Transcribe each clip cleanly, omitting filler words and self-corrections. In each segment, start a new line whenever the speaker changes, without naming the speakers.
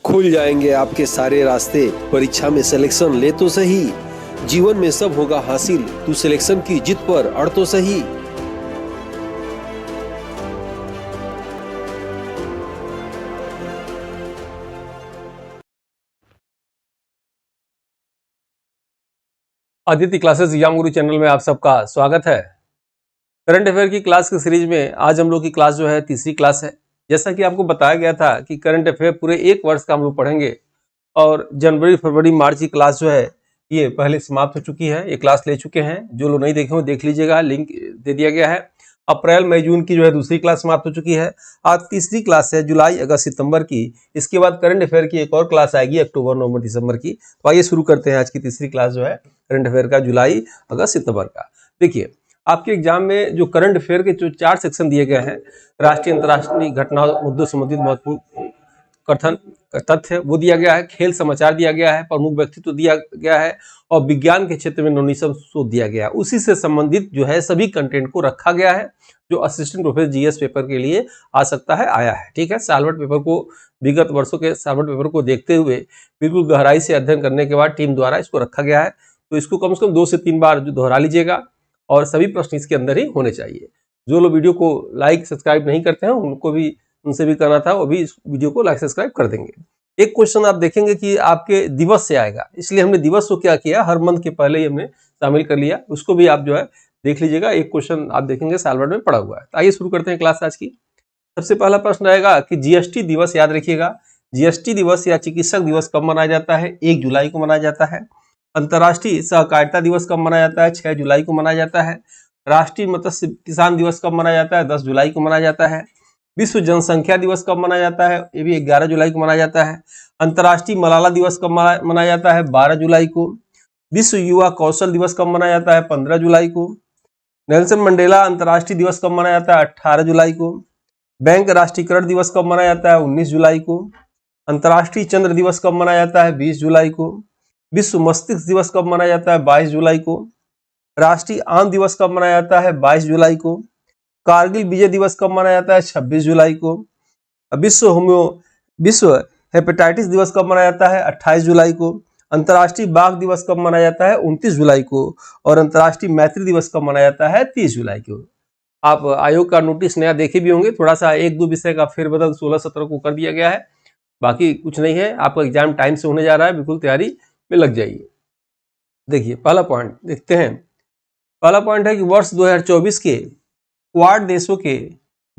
खुल जाएंगे आपके सारे रास्ते। परीक्षा में सिलेक्शन ले तो सही, जीवन में सब होगा हासिल। तू सिलेक्शन की जिद पर अड़ तो सही।
आदित्य क्लासेस एग्जाम गुरु चैनल में आप सबका स्वागत है। करंट अफेयर की क्लास की सीरीज में आज हम लोग की क्लास जो है तीसरी क्लास है। जैसा कि आपको बताया गया था कि करंट अफेयर पूरे एक वर्ष का हम लोग पढ़ेंगे और जनवरी फरवरी मार्च की क्लास जो है ये पहले समाप्त हो चुकी है। ये क्लास ले चुके हैं, जो लोग नहीं देखे हो देख लीजिएगा, लिंक दे दिया गया है। अप्रैल मई जून की जो है दूसरी क्लास समाप्त हो चुकी है। आज तीसरी क्लास है जुलाई अगस्त सितंबर की। इसके बाद करंट अफेयर की एक और क्लास आएगी अक्टूबर नवंबर दिसंबर की। तो आइए शुरू करते हैं आज की तीसरी क्लास जो है करंट अफेयर का जुलाई अगस्त सितंबर का। देखिए, आपके एग्जाम में जो करंट अफेयर के जो 4 सेक्शन दिए गए हैं, राष्ट्रीय अंतर्राष्ट्रीय घटनाओं मुद्दों से संबंधित महत्वपूर्ण कथन तथ्य वो दिया गया है, खेल समाचार दिया गया है, प्रमुख व्यक्तित्व दिया गया है और विज्ञान के क्षेत्र में नवनीतम शोध दिया गया है। उसी से संबंधित जो है सभी कंटेंट को रखा गया है जो असिस्टेंट प्रोफेसर जीएस पेपर के लिए आ सकता है, आया है। ठीक है, सालभर पेपर को, विगत वर्षों के सालभर पेपर को देखते हुए बिल्कुल गहराई से अध्ययन करने के बाद टीम द्वारा इसको रखा गया है। तो इसको कम से कम 2 से 3 बार दोहरा लीजिएगा और सभी प्रश्न इसके अंदर ही होने चाहिए। जो लोग वीडियो को लाइक सब्सक्राइब नहीं करते हैं उनसे भी करना था, वो भी इस वीडियो को लाइक सब्सक्राइब कर देंगे। एक क्वेश्चन आप देखेंगे कि आपके दिवस से आएगा, इसलिए हमने दिवस को क्या किया, हर मंथ के पहले ही हमने शामिल कर लिया। उसको भी आप जो है देख लीजिएगा। एक क्वेश्चन आप देखेंगे साल भर में पड़ा हुआ है। तो आइए शुरू करते हैं क्लास आज की। सबसे पहला प्रश्न रहेगा कि जीएसटी दिवस याद रखिएगा। जीएसटी दिवस या चिकित्सक दिवस कब मनाया जाता है? 1 जुलाई को मनाया जाता है। अंतर्राष्ट्रीय सहकारिता दिवस कब मनाया जाता है? 6 जुलाई को मनाया जाता है। राष्ट्रीय मत्स्य किसान दिवस कब मनाया जाता है? 10 जुलाई को मनाया जाता है। विश्व जनसंख्या दिवस कब मनाया जाता है? ये भी 11 जुलाई को मनाया जाता है। अंतर्राष्ट्रीय मलाला दिवस कब मनाया जाता है? 12 जुलाई को। विश्व युवा कौशल दिवस कब मनाया जाता है? 15 जुलाई को। नेल्सन मंडेला अंतर्राष्ट्रीय दिवस कब मनाया जाता है? 18 जुलाई को। बैंक राष्ट्रीयकरण दिवस कब मनाया जाता है? 19 जुलाई को। अंतर्राष्ट्रीय चंद्र दिवस कब मनाया जाता है? 20 जुलाई को। विश्व मस्तिष्क दिवस कब मनाया जाता है? 22 जुलाई को। राष्ट्रीय आम दिवस कब मनाया जाता है? 22 जुलाई को। कारगिल विजय दिवस कब मनाया जाता है? 26 जुलाई को। विश्व हेपेटाइटिस दिवस कब मनाया जाता है? 28 जुलाई को। अंतर्राष्ट्रीय बाघ दिवस कब मनाया जाता है? 29 जुलाई को। और अंतर्राष्ट्रीय मैत्री दिवस कब मनाया जाता है? 30 जुलाई को। आप आयोग का नोटिस नया देखे भी होंगे, थोड़ा सा 1-2 विषय का फेरबदल 16-17 को कर दिया गया है, बाकी कुछ नहीं है। आपका एग्जाम टाइम से होने जा रहा है, बिल्कुल तैयारी में लग जाइए। देखिए पहला पॉइंट देखते हैं। पहला पॉइंट है कि वर्ष 2024 के क्वाड देशों के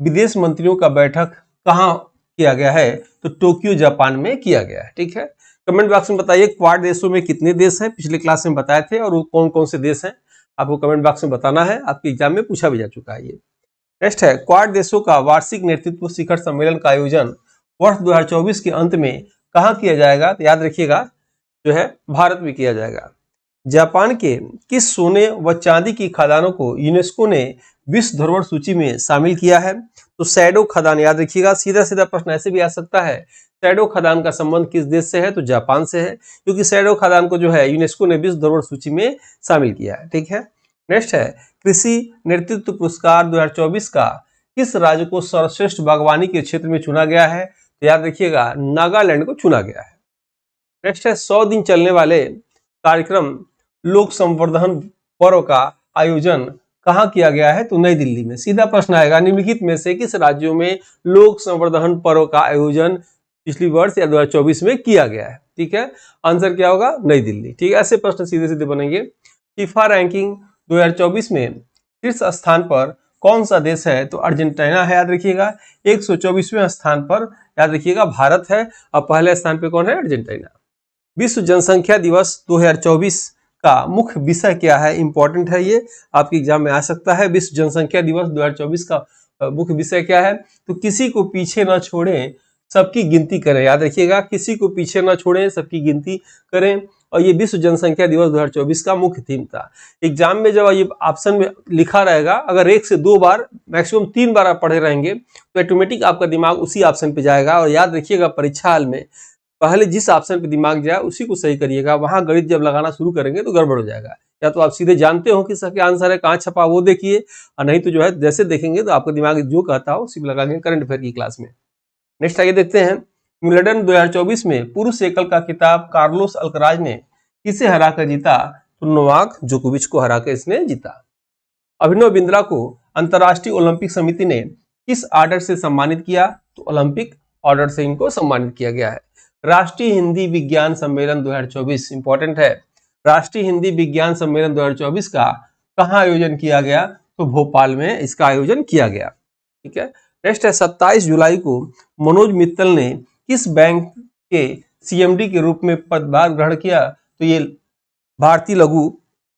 विदेश मंत्रियों का बैठक कहाँ किया गया है? तो टोक्यो जापान में किया गया है। ठीक है, कमेंट बॉक्स में बताइए क्वाड देशों में कितने देश हैं, पिछले क्लास में बताए थे, और वो कौन कौन से देश हैं आपको कमेंट बॉक्स में बताना है। आपके एग्जाम में पूछा भी जा चुका है ये। नेक्स्ट है, क्वाड देशों का वार्षिक नेतृत्व शिखर सम्मेलन का आयोजन वर्ष 2024 के अंत में कहाँ किया जाएगा? तो याद रखिएगा जो है भारत में किया जाएगा। जापान के किस सोने व चांदी की खदानों को यूनेस्को ने विश्व धरोहर सूची में शामिल किया है? तो शैडो खदान याद रखिएगा। सीधा सीधा प्रश्न ऐसे भी आ सकता है, शैडो खदान का संबंध किस देश से है? तो जापान से है, क्योंकि शैडो खदान को जो है यूनेस्को ने विश्व धरोहर सूची में शामिल किया है। ठीक है, नेक्स्ट है, कृषि नेतृत्व पुरस्कार 2024 का किस राज्य को सर्वश्रेष्ठ बागवानी के क्षेत्र में चुना गया है? तो याद रखिएगा नागालैंड को चुना गया है। नेक्स्ट है, 100 दिन चलने वाले कार्यक्रम लोक संवर्धन पर्व का आयोजन कहाँ किया गया है? तो नई दिल्ली में। सीधा प्रश्न आएगा, निम्नलिखित में से किस राज्यों में लोक संवर्धन पर्व का आयोजन पिछली वर्ष या 2024 में किया गया है? ठीक है, आंसर क्या होगा? नई दिल्ली। ठीक है, ऐसे प्रश्न सीधे सीधे बनेंगे। फीफा रैंकिंग 2024 में शीर्ष स्थान पर कौन सा देश है? तो अर्जेंटीना है, याद रखिएगा। 124वें स्थान पर याद रखिएगा भारत है, और पहले स्थान पर कौन है? अर्जेंटीना। विश्व जनसंख्या दिवस 2024 का मुख्य विषय क्या है? इंपॉर्टेंट है ये, आपके एग्जाम में आ सकता है। विश्व जनसंख्या दिवस 2024 का मुख्य विषय क्या है? तो किसी को पीछे न छोड़ें, सबकी गिनती करें। याद रखिएगा, किसी को पीछे न छोड़ें, सबकी गिनती करें। और ये विश्व जनसंख्या दिवस 2024 का मुख्य थीम था। एग्जाम में जब ये ऑप्शन में लिखा रहेगा, अगर 1 से 2 बार मैक्सिमम 3 बार आप पढ़े रहेंगे तो ऑटोमेटिक आपका दिमाग उसी ऑप्शन पे जाएगा। और याद रखिएगा, परीक्षा हाल में पहले जिस ऑप्शन पे दिमाग जाए उसी को सही करिएगा। वहां गणित जब लगाना शुरू करेंगे तो गड़बड़ हो जाएगा। या तो आप सीधे जानते हो कि इसका आंसर है, कहाँ छपा वो देखिए, और नहीं तो जो है जैसे देखेंगे तो आपका दिमाग जो कहता हो उसी में लगाएंगे करंट अफेयर की क्लास में। नेक्स्ट आइए देखते हैं, विंबलडन 2024 में पुरुष एकल का खिताब कार्लोस अल्कराज ने किसे हराकर जीता? तो नोवाक जोकोविच को हराकर इसने जीता। अभिनव बिंद्रा को अंतर्राष्ट्रीय ओलंपिक समिति ने किस ऑर्डर से सम्मानित किया? तो ओलंपिक ऑर्डर से इनको सम्मानित किया गया है। राष्ट्रीय हिंदी विज्ञान सम्मेलन 2024 इंपॉर्टेंट है। राष्ट्रीय हिंदी विज्ञान सम्मेलन 2024 का कहाँ आयोजन किया गया? तो भोपाल में इसका आयोजन किया गया। ठीक है, नेक्स्ट है 27 जुलाई को मनोज मित्तल ने किस बैंक के सीएमडी के रूप में पदभार ग्रहण किया? तो ये भारतीय लघु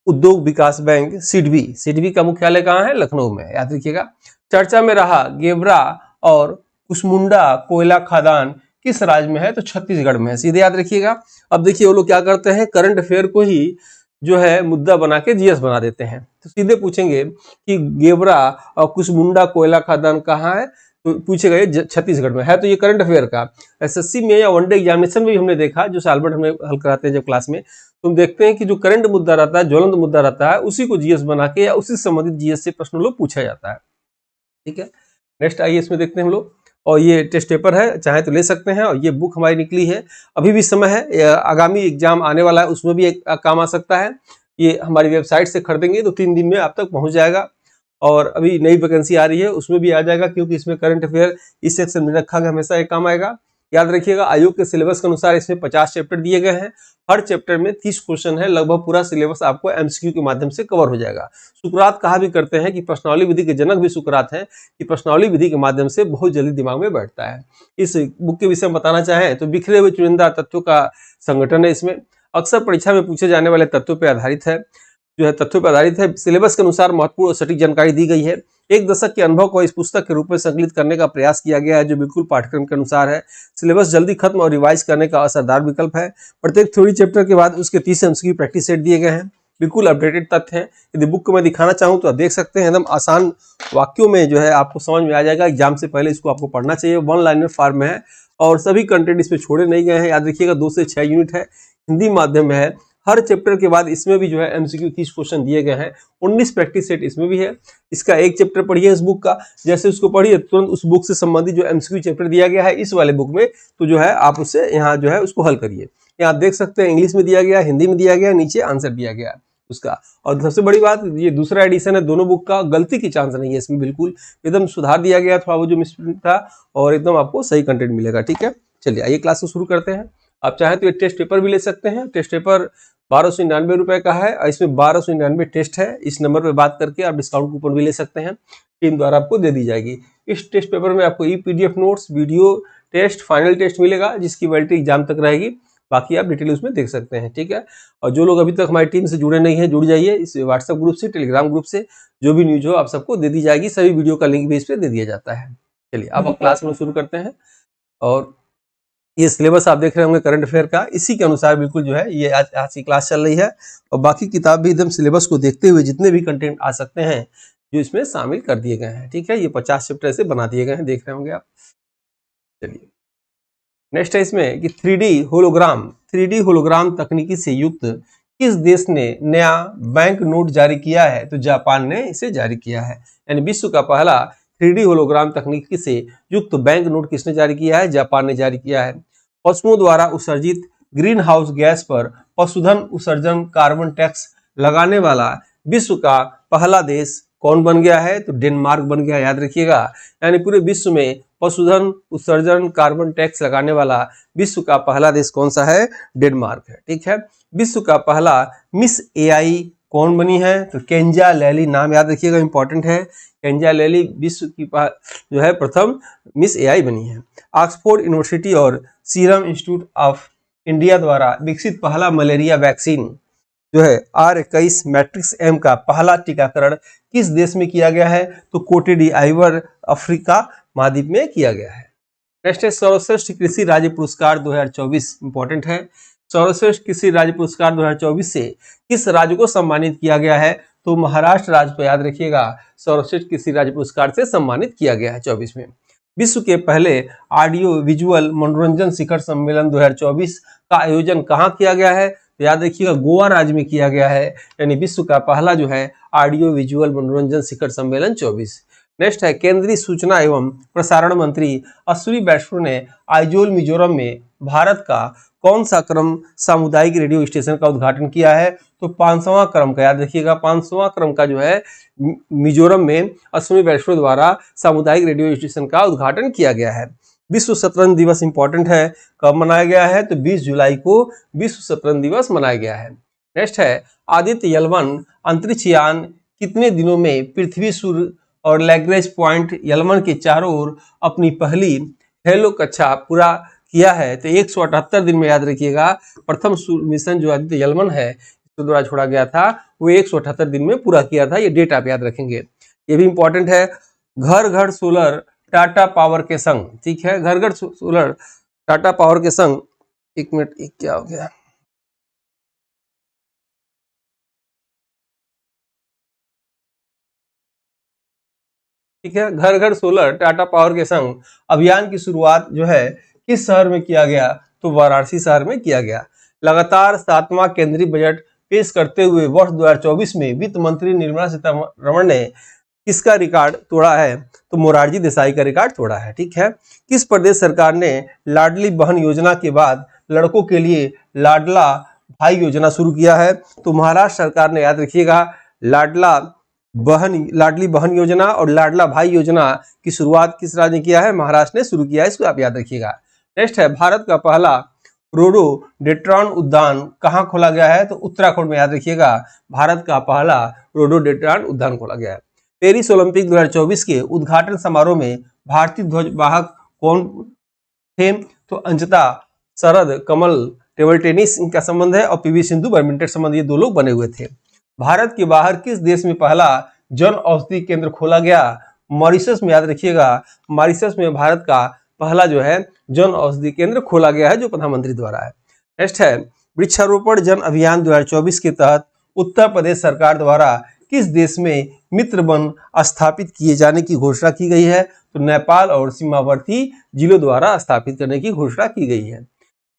उद्योग विकास बैंक सिडबी का मुख्यालय कहाँ है? लखनऊ में, याद रखिएगा। चर्चा में रहा गेवरा और कुसमुंडा कोयला खदान किस राज्य में है? तो छत्तीसगढ़ में है, सीधे याद रखिएगा। अब देखिए वो लोग क्या करते हैं, करंट अफेयर को ही जो है मुद्दा बना के जीएस बना देते हैं। तो सीधे पूछेंगे कि गेवरा और कुसमुंडा कोयला खदान कहाँ है? तो पूछेगा ये छत्तीसगढ़ में है। तो ये करंट अफेयर का एसएससी में या वनडे एग्जामिनेशन में भी हमने देखा, जो सालभर हमें हल कराते हैं जब क्लास में, तुम देखते हैं कि जो करंट मुद्दा रहता है, ज्वलंत मुद्दा रहता है, उसी को जीएस बना के या उसी संबंधित जीएस से प्रश्न लोग पूछा जाता है। ठीक है, नेक्स्ट आइए इसमें देखते हैं हम लोग। और ये टेस्ट पेपर है, चाहे तो ले सकते हैं। और ये बुक हमारी निकली है, अभी भी समय है, आगामी एग्जाम आने वाला है उसमें भी एक काम आ सकता है। ये हमारी वेबसाइट से खरीदेंगे तो 3 दिन में आप तक पहुंच जाएगा। और अभी नई वैकेंसी आ रही है उसमें भी आ जाएगा, क्योंकि इसमें करंट अफेयर इस सेक्शन में रखा गया, हमेशा एक काम आएगा। याद रखिएगा, आयोग के सिलेबस के अनुसार इसमें 50 चैप्टर दिए गए हैं। हर चैप्टर में 30 क्वेश्चन है, लगभग पूरा सिलेबस आपको एमसीक्यू के माध्यम से कवर हो जाएगा। सुकरात कहा भी करते हैं कि प्रश्नावली विधि के जनक भी सुकरात हैं, कि प्रश्नावली विधि के माध्यम से बहुत जल्दी दिमाग में बैठता है। इस बुक के विषय में बताना चाहें तो बिखरे हुए चुनिंदा तत्वों का संगठन है। इसमें अक्सर परीक्षा में पूछे जाने वाले तत्वों पर आधारित है, जो है तथ्यों पर आधारित है। सिलेबस के अनुसार महत्वपूर्ण और सटीक जानकारी दी गई है। एक दशक के अनुभव को इस पुस्तक के रूप में संकलित करने का प्रयास किया गया है, जो बिल्कुल पाठ्यक्रम के अनुसार है। सिलेबस जल्दी खत्म और रिवाइज करने का असरदार विकल्प है। प्रत्येक थ्योरी चैप्टर के बाद उसके 30 एमसीक्यू प्रैक्टिस सेट दिए गए हैं। बिल्कुल अपडेटेड तथ्य हैं। यदि बुक को मैं दिखाना चाहूँ तो आप देख सकते हैं, एकदम आसान वाक्यों में जो है आपको समझ में आ जाएगा। एग्जाम से पहले इसको आपको पढ़ना चाहिए। 1 लाइनर फॉर्म में है और सभी कंटेंट इसमें छोड़े नहीं गए हैं। याद रखिएगा 2 से 6 यूनिट है, हिंदी माध्यम में है। हर चैप्टर के बाद इसमें भी जो है एमसीक्यू 30 क्वेश्चन दिए गए हैं। 19 प्रैक्टिस सेट इसमें भी है। इसका एक चैप्टर पढ़िए इस बुक का, जैसे उसको पढ़िए तुरंत उस बुक से संबंधित जो एमसीक्यू चैप्टर दिया गया है इस वाले बुक में, तो जो है आप उससे यहाँ जो है उसको हल करिए। यहाँ देख सकते हैं इंग्लिश में दिया गया, हिंदी में दिया गया, नीचे आंसर दिया गया उसका। और सबसे बड़ी बात, ये दूसरा एडिशन है, दोनों बुक का गलती की चांस नहीं है इसमें, बिल्कुल एकदम सुधार दिया गया थोड़ा वो जो मिसप्रिंट था, और एकदम आपको सही कंटेंट मिलेगा। ठीक है, चलिए आइए क्लास को शुरू करते हैं। आप चाहें तो ये टेस्ट पेपर भी ले सकते हैं। टेस्ट पेपर 1299 रुपए का है और इसमें 1299 टेस्ट है। इस नंबर पे बात करके आप डिस्काउंट कूपन भी ले सकते हैं, टीम द्वारा आपको दे दी जाएगी। इस टेस्ट पेपर में आपको PDF notes, video test, final test मिलेगा, जिसकी वैलिडिटी एग्जाम तक रहेगी। बाकी आप डिटेल उसमें देख सकते हैं। ठीक है, और जो लोग अभी तक हमारी टीम से जुड़े नहीं हैं, जुड़ जाइए इस व्हाट्सएप ग्रुप से, टेलीग्राम ग्रुप से। जो भी न्यूज हो आप सबको दे दी जाएगी, सभी वीडियो का लिंक भी इस पर दे दिया जाता है। चलिए अब क्लास में शुरू करते हैं। और ये सिलेबस आप देख रहे होंगे करंट अफेयर का, इसी के अनुसार बिल्कुल जो है ये आज की क्लास चल रही है। और बाकी किताब भी एकदम सिलेबस को देखते हुए जितने भी कंटेंट आ सकते हैं जो इसमें शामिल कर दिए गए हैं। ठीक है, ये 50 चैप्टर से बना दिए गए हैं, देख रहे होंगे आप। चलिए नेक्स्ट है इसमें कि 3D होलोग्राम तकनीकी से युक्त किस देश ने नया बैंक नोट जारी किया है? तो जापान ने इसे जारी किया है। यानी विश्व का पहला 3D होलोग्राम तकनीकी से युक्त बैंक नोट किसने जारी किया है? जापान ने जारी किया है। पशुओं द्वारा उत्सर्जित ग्रीन हाउस गैस पर पशुधन उत्सर्जन कार्बन टैक्स लगाने वाला विश्व का पहला देश कौन बन गया है? तो डेनमार्क बन गया, याद रखिएगा। यानी पूरे विश्व में पशुधन उत्सर्जन कार्बन टैक्स लगाने वाला विश्व का पहला देश कौन सा है? डेनमार्क है। ठीक है, विश्व का पहला मिस AI कौन बनी है? तो केंजा लैली, नाम याद रखिएगा, इंपॉर्टेंट है। केंजा लैली विश्व की जो है प्रथम मिस AI बनी है। ऑक्सफोर्ड यूनिवर्सिटी और सीरम इंस्टीट्यूट ऑफ इंडिया द्वारा विकसित पहला मलेरिया वैक्सीन जो है R21 मैट्रिक्स M का पहला टीकाकरण किस देश में किया गया है? तो कोटे डी आइवर अफ्रीका महाद्वीप में किया गया है। नेक्स्ट है सर्वश्रेष्ठ कृषि राज्य पुरस्कार 2024, इंपॉर्टेंट है। सर्वश्रेष्ठ कृषि राज्य पुरस्कार 2024 से किस राज्य को सम्मानित किया गया है? तो महाराष्ट्र राज्य को, याद रखिएगा, सर्वश्रेष्ठ कृषि राज्य पुरस्कार से सम्मानित किया गया है 24 में। विश्व के पहले ऑडियो विजुअल मनोरंजन शिखर सम्मेलन 2024 का आयोजन कहाँ किया गया है? तो याद रखिएगा गोवा राज्य में किया गया है। यानी विश्व का पहला जो है ऑडियो विजुअल मनोरंजन शिखर सम्मेलन 24। नेक्स्ट है केंद्रीय सूचना एवं प्रसारण मंत्री अश्विनी वैष्णव ने आइजोल मिजोरम में भारत का कौन सा क्रम सामुदायिक रेडियो स्टेशन का उद्घाटन किया है? तो 5वां क्रम का, याद रखिएगा 5वां क्रम का जो है मिजोरम में अश्विनी वैष्णव द्वारा सामुदायिक रेडियो स्टेशन का उद्घाटन किया गया है। विश्व शतरंज दिवस इंपॉर्टेंट है, कब मनाया गया है? तो 20 जुलाई को विश्व शतरंज दिवस मनाया गया है। नेक्स्ट है आदित्य L1 अंतरिक्ष यान कितने दिनों में पृथ्वी, सूर्य और लैग्रेंज पॉइंट L1 के चारों ओर अपनी पहली हेलो कक्षा पूरा किया है? तो 178 दिन में, याद रखिएगा। प्रथम मिशन जो आदित्य L1 है इसके द्वारा छोड़ा गया था वो 178 दिन में पूरा किया था। ये डेट आप याद रखेंगे, ये भी इंपॉर्टेंट है। घर घर सोलर टाटा पावर के संग, ठीक है, घर घर सोलर टाटा पावर के संग, एक मिनट, एक क्या हो गया, ठीक है, घर घर सोलर टाटा पावर के संग अभियान की शुरुआत जो है किस शहर में किया गया? तो वाराणसी शहर में किया गया। लगातार 7वां केंद्रीय बजट पेश करते हुए वर्ष 2024 में वित्त मंत्री निर्मला सीतारमण ने किसका रिकॉर्ड तोड़ा है? तो मोरारजी देसाई का रिकॉर्ड तोड़ा है, ठीक है। किस प्रदेश सरकार ने लाडली बहन योजना के बाद लड़कों के लिए लाडला भाई योजना शुरू किया है? तो महाराष्ट्र सरकार ने, याद रखिएगा, लाडली बहन योजना और लाडला भाई योजना की शुरुआत किस राज्य ने किया है? महाराष्ट्र ने शुरू किया है, इसको आप याद रखिएगा। नेक्स्ट है भारत का पहला रोडोडेंड्रॉन उद्यान कहाँ खोला गया है? तो उत्तराखंड में, याद रखिएगा, भारत का पहला रोडोडेंड्रॉन उद्यान खोला गया है। पेरिस ओलंपिक 2024 के उद्घाटन समारोह में भारतीय ध्वजवाहक कौन थे? तो अंजिता, शरद कमल टेबल टेनिस इनका संबंध है, और पीवी सिंधु बैडमिंटन संबंध, ये दो लोग बने हुए थे। भारत के बाहर किस देश में पहला जन औषधि केंद्र खोला गया? मॉरिशस में, याद रखिएगा, मॉरिशस में भारत का पहला जो है जन औषधि केंद्र खोला गया है, जो प्रधानमंत्री द्वारा है। नेक्स्ट है वृक्षारोपण जन अभियान 2024 के तहत उत्तर प्रदेश सरकार द्वारा किस देश में मित्र वन स्थापित किए जाने की घोषणा की गई है? तो नेपाल और सीमावर्ती जिलों द्वारा स्थापित करने की घोषणा की गई है।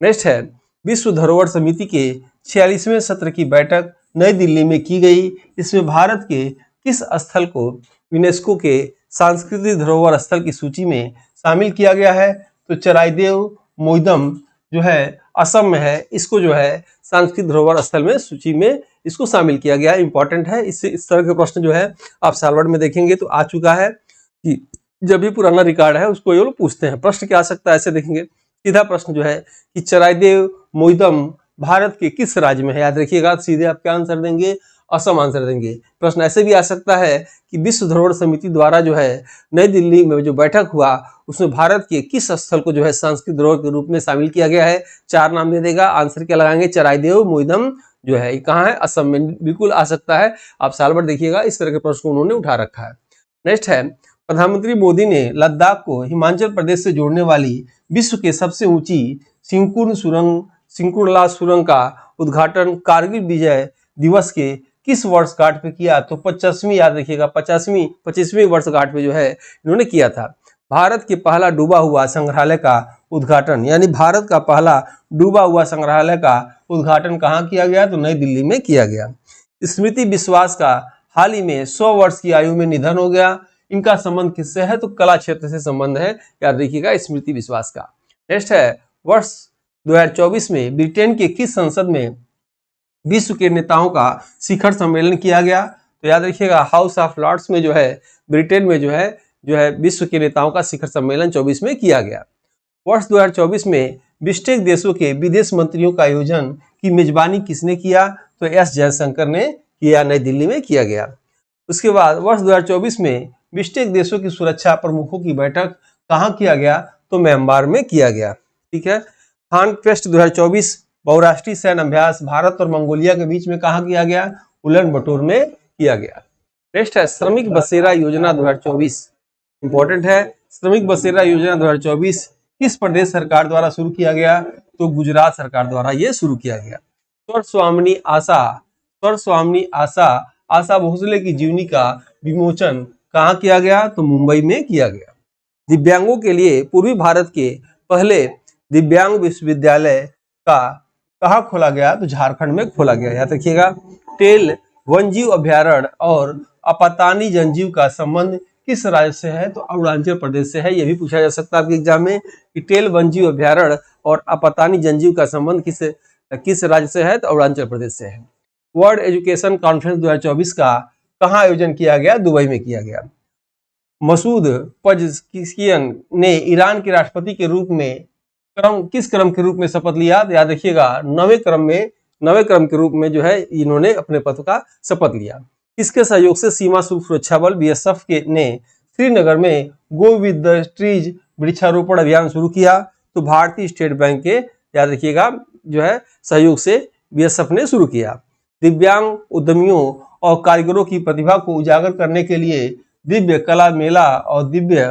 नेक्स्ट है विश्व धरोहर समिति के 46वें सत्र की बैठक नई दिल्ली में की गई। इसमें भारत के किस स्थल को यूनेस्को के सांस्कृतिक धरोहर स्थल की सूची में शामिल किया गया है? तो चराइदेव मोइदम जो है असम में है, इसको जो है सांस्कृतिक धरोहर स्थल में सूची में इसको शामिल किया गया है। इंपॉर्टेंट है, इससे इस तरह के प्रश्न जो है आप सालवर्ड में देखेंगे तो आ चुका है कि जब भी पुराना रिकॉर्ड है उसको ये लोग पूछते हैं। प्रश्न क्या आ सकता है, ऐसे देखेंगे सीधा प्रश्न जो है कि चराइदेव मोइदम भारत के किस राज्य में है? याद रखिएगा, सीधे आप क्या आंसर देंगे? असम आंसर देंगे। प्रश्न ऐसे भी आ सकता है कि विश्व धरोहर समिति द्वारा जो है नई दिल्ली में जो बैठक हुआ उसमें भारत के किस स्थल को जो है सांस्कृतिक धरोहर के रूप में शामिल किया गया है? 4 नाम दे देगा, आंसर क्या लगाएंगे? चराइदेव मोइदम जो है कहाँ है? असम में, बिल्कुल आ सकता है। आप सालभर देखिएगा, इस तरह के प्रश्न उन्होंने उठा रखा है। नेक्स्ट है प्रधानमंत्री मोदी ने लद्दाख को हिमाचल प्रदेश से जोड़ने वाली विश्व के सबसे ऊंची सिंकुरला सुरंग का उद्घाटन कारगिल विजय दिवस के किस वर्षगांठ पे किया? तो 50वीं, याद रखिएगा, 25वीं वर्षगांठ पे जो है इन्होंने किया था। भारत के पहला डूबा हुआ संग्रहालय का उद्घाटन, यानी भारत का पहला डूबा हुआ संग्रहालय का उद्घाटन कहाँ किया गया? तो नई दिल्ली में किया गया। स्मृति विश्वास का हाल ही में 100 वर्ष की आयु में निधन हो गया। इनका संबंध किससे है? तो कला क्षेत्र से संबंध है, याद रखिएगा, स्मृति विश्वास का। नेक्स्ट है वर्ष 2024 में ब्रिटेन के किस संसद में विश्व के नेताओं का शिखर सम्मेलन किया गया? तो याद रखिएगा, हाउस ऑफ लॉर्ड्स में जो है ब्रिटेन में जो है विश्व के नेताओं का शिखर सम्मेलन 24 में किया गया। वर्ष 2024 में बिस्टेक देशों के विदेश मंत्रियों का आयोजन की मेजबानी किसने किया? तो एस जयशंकर ने किया, नई दिल्ली में किया गया। उसके बाद वर्ष 2024 में बिस्टेक देशों की सुरक्षा प्रमुखों की बैठक कहाँ किया गया? तो म्यांमार में किया गया, ठीक है। खान क्वेस्ट 2024 बहुराष्ट्रीय सैन्य अभ्यास भारत और मंगोलिया के बीच में कहाँ किया गया? उलन-बटोर में किया गया। नेक्स्ट है श्रमिक बसेरा योजना 2024, इंपॉर्टेंट है। श्रमिक बसेरा योजना 2024 किस प्रदेश सरकार द्वारा शुरू किया गया? तो गुजरात सरकार द्वारा ये शुरू किया गया। स्वर स्वामिनी आशा भोसले की जीवनी का विमोचन कहाँ किया गया? तो मुंबई में किया गया। दिव्यांगों के लिए पूर्वी भारत के पहले दिव्यांग विश्वविद्यालय का कहाँ खोला गया? तो झारखंड में खोला गया। याद रखिएगा, टेल वन्यजीव अभ्यारण्य और अपातानी जनजीव का संबंध किस राज्य से है? तो अरुणाचल प्रदेश से है। यह भी पूछा जा सकता है आपके एग्जाम में कि टेल वन्यजीव अभ्यारण्य और अपतानी जनजीव का संबंध किस राज्य से है? तो अरुणाचल प्रदेश से है। वर्ल्ड एजुकेशन कॉन्फ्रेंस 2024 का कहाँ आयोजन किया गया? दुबई में किया गया। मसूद पज़ेश्कियान ने ईरान के राष्ट्रपति के रूप में किस क्रम के रूप में शपथ लिया? तो याद रखिएगा 9वें क्रम के रूप में जो है इन्होंने अपने पद का शपथ लिया। किसके सहयोग से सीमा शुल्क सुरक्षा बल बीएसएफ ने श्रीनगर में गो विद द ट्रीज वृक्षारोपण अभियान शुरू किया? तो भारतीय स्टेट बैंक के याद रखिएगा जो है सहयोग से बीएसएफ ने शुरू किया। दिव्यांग उद्यमियों और कारीगरों की प्रतिभा को उजागर करने के लिए दिव्य कला मेला और दिव्य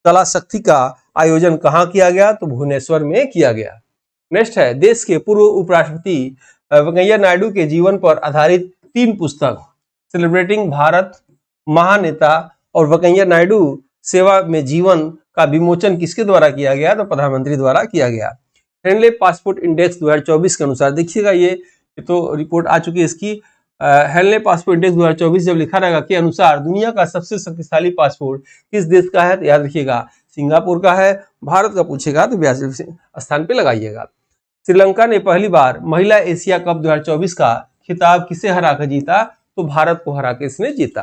कला शक्ति का आयोजन कहाँ किया गया? तो भुवनेश्वर में किया गया। नेक्स्ट है, देश के पूर्व उपराष्ट्रपति वेंकैया नायडू के जीवन पर आधारित 3 पुस्तक सेलिब्रेटिंग भारत, महानेता और वेंकैया नायडू सेवा में जीवन का विमोचन किसके द्वारा किया गया? तो प्रधानमंत्री द्वारा किया गया। हेनले पासपोर्ट इंडेक्स 2024 के अनुसार देखिएगा ये तो रिपोर्ट आ चुकी है इसकी। हेनले पासपोर्ट इंडेक्स 2024 जब लिखा रहेगा के अनुसार दुनिया का सबसे शक्तिशाली पासपोर्ट किस देश का है? तो याद रखिएगा सिंगापुर का है। भारत का पूछेगा तो 82 स्थान पे लगाइएगा। श्रीलंका ने पहली बार महिला एशिया कप 2024 का खिताब किसे हराकर जीता? तो भारत को हराकर इसने जीता।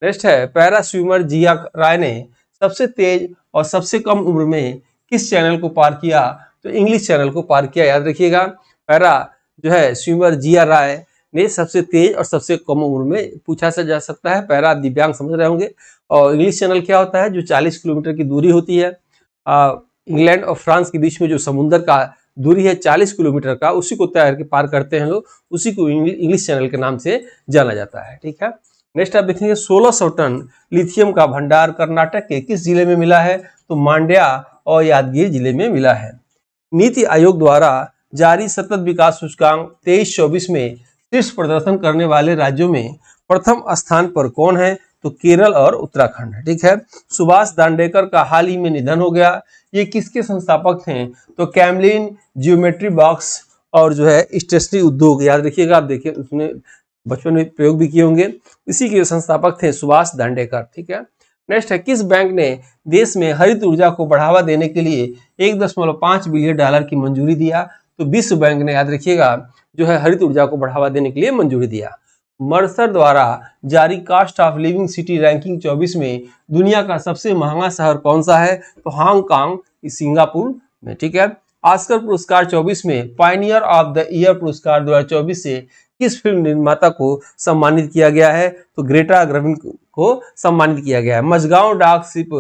नेक्स्ट है, पैरा स्विमर जिया राय ने सबसे तेज और सबसे कम उम्र में किस चैनल को पार किया? तो इंग्लिश चैनल को पार किया। याद रखिएगा पैरा जो है स्विमर जिया राय ने सबसे तेज और सबसे कम उम्र में पूछा जा सकता है। पैरा दिव्यांग समझ रहे होंगे। और इंग्लिश चैनल क्या होता है? जो 40 किलोमीटर की दूरी होती है इंग्लैंड और फ्रांस के बीच में जो समुद्र का दूरी है 40 किलोमीटर का, उसी को तैर के पार करते हैं लोग, उसी को इंग्लिश चैनल के नाम से जाना जाता है। ठीक है। नेक्स्ट आप देखेंगे 1600 टन लिथियम का भंडार कर्नाटक के किस जिले में मिला है? तो मांड्या और यादगीर जिले में मिला है। नीति आयोग द्वारा जारी सतत विकास सूचकांक 23-24 में शीर्ष प्रदर्शन करने वाले राज्यों में प्रथम स्थान पर कौन है? तो केरल और उत्तराखंड। ठीक है। सुभाष दांडेकर का हाल ही में निधन हो गया। ये किसके संस्थापक थे? तो कैमलिन, जियोमेट्री बॉक्स और जो है स्टेशनरी उद्योग। याद रखिएगा, आप देखिए उसने बचपन में प्रयोग भी किए होंगे। इसी के संस्थापक थे सुभाष दांडेकर। ठीक है। नेक्स्ट है, किस बैंक ने देश में हरित ऊर्जा को बढ़ावा देने के लिए 1.5 बिलियन डॉलर की मंजूरी दिया? तो विश्व बैंक ने याद रखिएगा जो है हरित ऊर्जा को बढ़ावा देने के लिए मंजूरी दिया। मर्सर द्वारा जारी cost of living city ranking 24 में दुनिया का सबसे महंगा शहर कौन सा है? तो हांगकांग सिंगापुर में। ठीक है। ऑस्कर पुरस्कार 24 में पायनियर ऑफ द ईयर पुरस्कार 2024 से किस फिल्म निर्माता को सम्मानित किया गया है? तो ग्रेटा गर्विग को सम्मानित किया गया है। मझगांव डाक शिप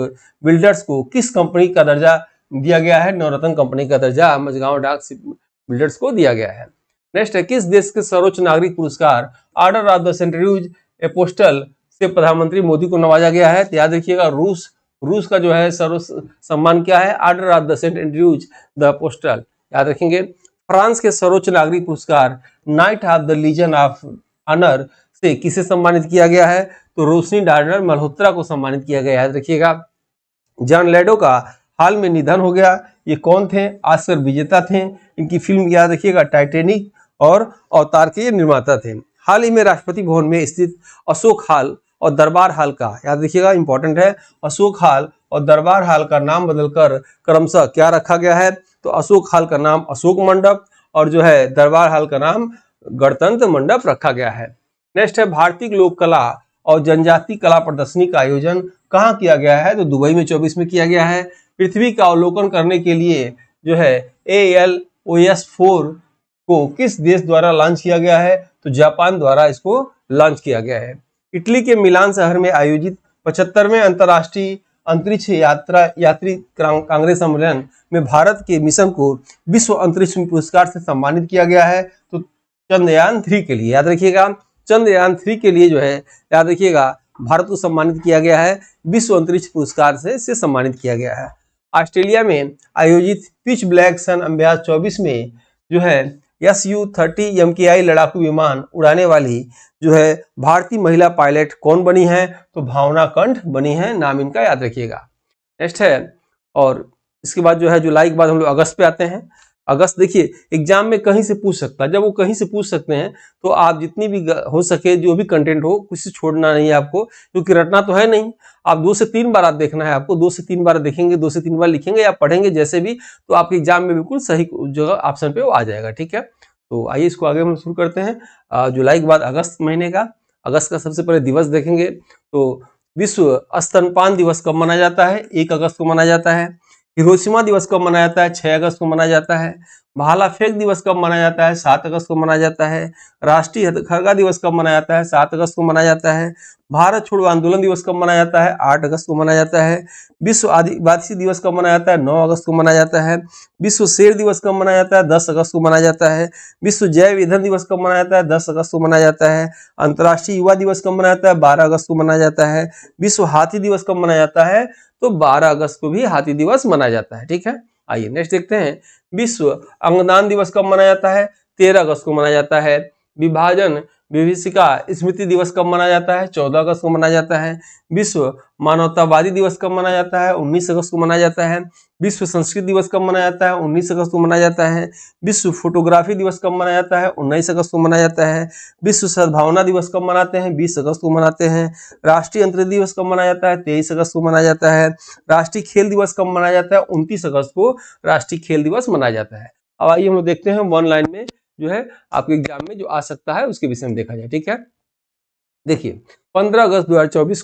बिल्डर्स को किस कंपनी का दर्जा दिया गया है? नवरत्न कंपनी का दर्जा मझगांव डाक शिप बिल्डर्स को दिया गया है। नेक्स्ट है, किस देश के सर्वोच्च नागरिक पुरस्कार ऑर्डर ऑफ द सेंट्रिफ्यूज एपोस्टल से प्रधानमंत्री मोदी को नवाजा गया है? तो याद रखिएगा रूस का जो है सर्वोच्च सम्मान क्या है? Order of the centrifuge the apostle. याद रखेंगे। फ्रांस के सर्वोच्च नागरिक पुरस्कार knight of the legion of honour से किसे सम्मानित किया गया है? तो रोशनी डार्डर मल्होत्रा को सम्मानित किया गया। याद रखिएगा। जॉन लेडो का हाल में निधन हो गया। ये कौन थे? ऑस्कर विजेता थे। इनकी फिल्म याद रखिएगा टाइटैनिक और अवतार के निर्माता थे। हाल ही में राष्ट्रपति भवन में स्थित अशोक हॉल और दरबार हॉल का, याद रखिएगा इंपॉर्टेंट है, अशोक हॉल और दरबार हॉल का नाम बदलकर क्रमशः क्या रखा गया है? तो अशोक हॉल का नाम अशोक मंडप और जो है दरबार हॉल का नाम गणतंत्र मंडप रखा गया है। नेक्स्ट है, भारतीय लोक कला और जनजाति कला प्रदर्शनी का आयोजन कहाँ किया गया है? तो दुबई में 24 में किया गया है। पृथ्वी का अवलोकन करने के लिए जो है ALOS-4 को किस देश द्वारा लॉन्च किया गया है? तो जापान द्वारा इसको लॉन्च किया गया है। इटली के मिलान शहर में आयोजित 75वें अंतर्राष्ट्रीय अंतरिक्ष यात्री कांग्रेस सम्मेलन में भारत के मिशन को विश्व अंतरिक्ष पुरस्कार से सम्मानित किया गया है। तो चंद्रयान 3 के लिए, याद रखिएगा चंद्रयान 3 के लिए जो है याद रखिएगा भारत को सम्मानित किया गया है, विश्व अंतरिक्ष पुरस्कार से सम्मानित किया गया है। ऑस्ट्रेलिया में आयोजित पिच ब्लैक सन अभ्यास 24 में जो है Su-30 MKI लड़ाकू विमान उड़ाने वाली जो है भारतीय महिला पायलट कौन बनी है? तो भावना कंठ बनी है, नाम इनका याद रखिएगा। नेक्स्ट है, और इसके बाद जो है जुलाई के बाद हम लोग अगस्त पे आते हैं। अगस्त, देखिए एग्जाम में कहीं से पूछ सकता है, जब वो कहीं से पूछ सकते हैं तो आप जितनी भी हो सके जो भी कंटेंट हो कुछ छोड़ना नहीं है आपको, क्योंकि रटना तो है नहीं। आप 2 से 3 बार आप देखना है, आपको 2 से 3 बार देखेंगे, 2 से 3 बार लिखेंगे या पढ़ेंगे जैसे भी, तो आपके एग्जाम में बिल्कुल सही जगह ऑप्शन पे वो आ जाएगा। ठीक है, तो आइए इसको आगे हम शुरू करते हैं। जुलाई के बाद अगस्त महीने का, अगस्त का सबसे पहले दिवस देखेंगे तो विश्व स्तनपान दिवस कब मनाया जाता है? 1 अगस्त को मनाया जाता है। हिरोशिमा दिवस कब मनाया जाता है? 6 अगस्त को मनाया जाता है। भाला फेंक दिवस कब मनाया जाता है? 7 अगस्त को मनाया जाता है। राष्ट्रीय हथकरघा दिवस कब मनाया जाता है? 7 अगस्त को मनाया जाता है। भारत छोड़ो आंदोलन दिवस कब मनाया जाता है? 8 अगस्त को मनाया जाता है। विश्व आदिवासी दिवस कब मनाया जाता है? 9 अगस्त को मनाया जाता है। विश्व शेर दिवस कब मनाया जाता है? 10 अगस्त को मनाया जाता है। विश्व जैव ईंधन दिवस कब मनाया जाता है? 10 अगस्त को मनाया जाता है। अंतर्राष्ट्रीय युवा दिवस कब मनाया जाता है? 12 अगस्त को मनाया जाता है। विश्व हाथी दिवस कब मनाया जाता है? तो 12 अगस्त को भी हाथी दिवस मनाया जाता है। ठीक है, आइए नेक्स्ट देखते हैं। विश्व अंगदान दिवस कब मनाया जाता है? 13 अगस्त को मनाया जाता है। विभाजन विभीषिका स्मृति दिवस कब मनाया जाता है? 14 अगस्त को मनाया जाता है। विश्व मानवतावादी दिवस कब मनाया जाता है? 19 अगस्त को मनाया जाता है। विश्व संस्कृत दिवस कब मनाया जाता है? 19 अगस्त को मनाया जाता है। विश्व फोटोग्राफी दिवस कब मनाया जाता है? 19 अगस्त को मनाया जाता है। विश्व सद्भावना दिवस कब मनाते हैं? 20 अगस्त को मनाते हैं। राष्ट्रीय अंतरिक्ष दिवस कब मनाया जाता है? 23 अगस्त को मनाया जाता है। राष्ट्रीय खेल दिवस कब मनाया जाता है? 29 अगस्त को राष्ट्रीय खेल दिवस मनाया जाता है। अब आइए हम लोग देखते हैं वन लाइन में जो है आपके एग्जाम में जो आ सकता है उसके विषय में देखा जाए। ठीक है, देखिए 15 अगस्त 2024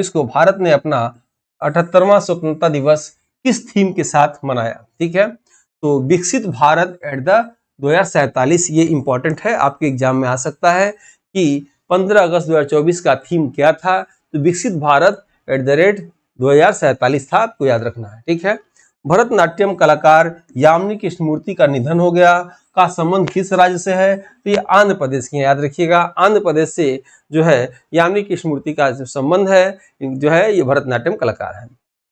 को भारत ने अपना 78वां स्वतंत्रता दिवस किस थीम के साथ मनाया? ठीक है, तो विकसित भारत एट द 2047, ये इंपॉर्टेंट है, आपके एग्जाम में आ सकता है कि 15 अगस्त 2024 का थीम क्या था? तो विकसित भारत एट द रेट 2047 था, आपको याद रखना है। ठीक है, भरतनाट्यम कलाकार यामिनी कृष्णमूर्ति का निधन हो गया, का संबंध किस राज्य से है? तो ये आंध्र प्रदेश की, याद रखिएगा, आंध्र प्रदेश से जो है यामिनी कृष्णमूर्ति का जो संबंध है जो है ये भरतनाट्यम कलाकार है।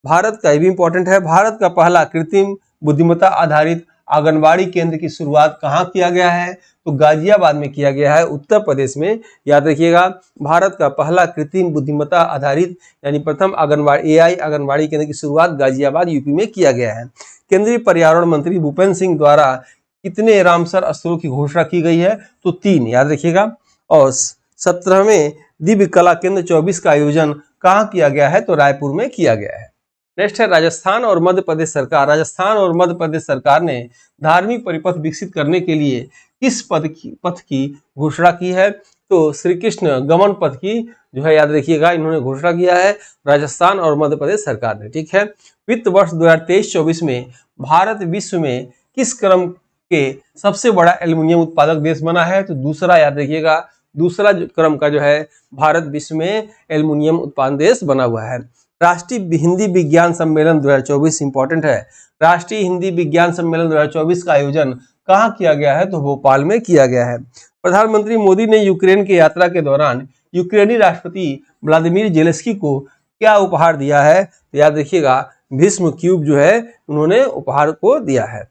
भारत का, ये भी इंपॉर्टेंट है, भारत का पहला कृत्रिम बुद्धिमत्ता आधारित आंगनबाड़ी केंद्र की शुरुआत कहाँ किया गया है? तो गाजियाबाद में किया गया है, उत्तर प्रदेश में। याद रखिएगा, भारत का पहला कृत्रिम बुद्धिमत्ता आधारित यानी प्रथम आंगनबाड़ी एआई आंगनबाड़ी केंद्र की शुरुआत गाजियाबाद यूपी में किया गया है। केंद्रीय पर्यावरण मंत्री भूपेंद्र सिंह द्वारा कितने रामसर स्थलों की घोषणा की गई है? तो 3, याद रखिएगा। और 17वें दिव्य कला केंद्र 24 का आयोजन कहाँ किया गया है? तो रायपुर में किया गया है। नेक्स्ट है राजस्थान और मध्य प्रदेश सरकार। राजस्थान और मध्य प्रदेश सरकार ने धार्मिक परिपथ विकसित करने के लिए किस पथ की घोषणा की है? तो श्री कृष्ण गमन पथ की जो है, याद रखिएगा, इन्होंने घोषणा किया है राजस्थान और मध्य प्रदेश सरकार ने। ठीक है, वित्त वर्ष 2023-24 में भारत विश्व में किस क्रम के सबसे बड़ा एल्युमिनियम उत्पादक देश बना है? तो दूसरा, याद रखिएगा, दूसरा क्रम का जो है भारत विश्व में एल्युमिनियम उत्पादन देश बना हुआ है। राष्ट्रीय हिंदी विज्ञान सम्मेलन 2024 इंपॉर्टेंट है। राष्ट्रीय हिंदी विज्ञान सम्मेलन 2024 का आयोजन कहाँ किया गया है? तो भोपाल में किया गया है। प्रधानमंत्री मोदी ने यूक्रेन की यात्रा के दौरान यूक्रेनी राष्ट्रपति व्लादिमीर जेलेंस्की को क्या उपहार दिया है? तो याद रखिएगा, भीष्म क्यूब जो है उन्होंने उपहार को दिया है।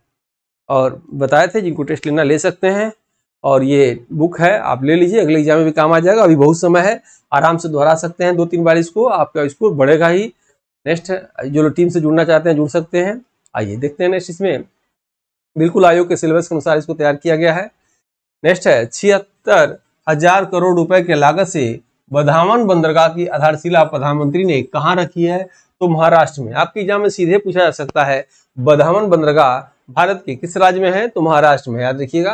और बताए थे, जिनको टेस्ट लेना ले सकते हैं, और ये बुक है, आप ले लीजिए, अगले एग्जाम में भी काम आ जाएगा, अभी बहुत समय है, आराम से दोहरा सकते हैं 2-3 बार इसको, आपका स्कोर बढ़ेगा ही। नेक्स्ट, जो लोग टीम से जुड़ना चाहते हैं जुड़ सकते हैं। आइए देखते हैं नेक्स्ट, इसमें बिल्कुल आयोग के सिलेबस के अनुसार इसको तैयार किया गया है। नेक्स्ट है 76,000 करोड़ रुपए के लागत से बधावन बंदरगाह की आधारशिला प्रधानमंत्री ने कहाँ रखी है? तो महाराष्ट्र में। आपके एग्जाम में सीधे पूछा जा सकता है बधावन बंदरगाह भारत के किस राज्य में है? तो महाराष्ट्र में, याद रखिएगा।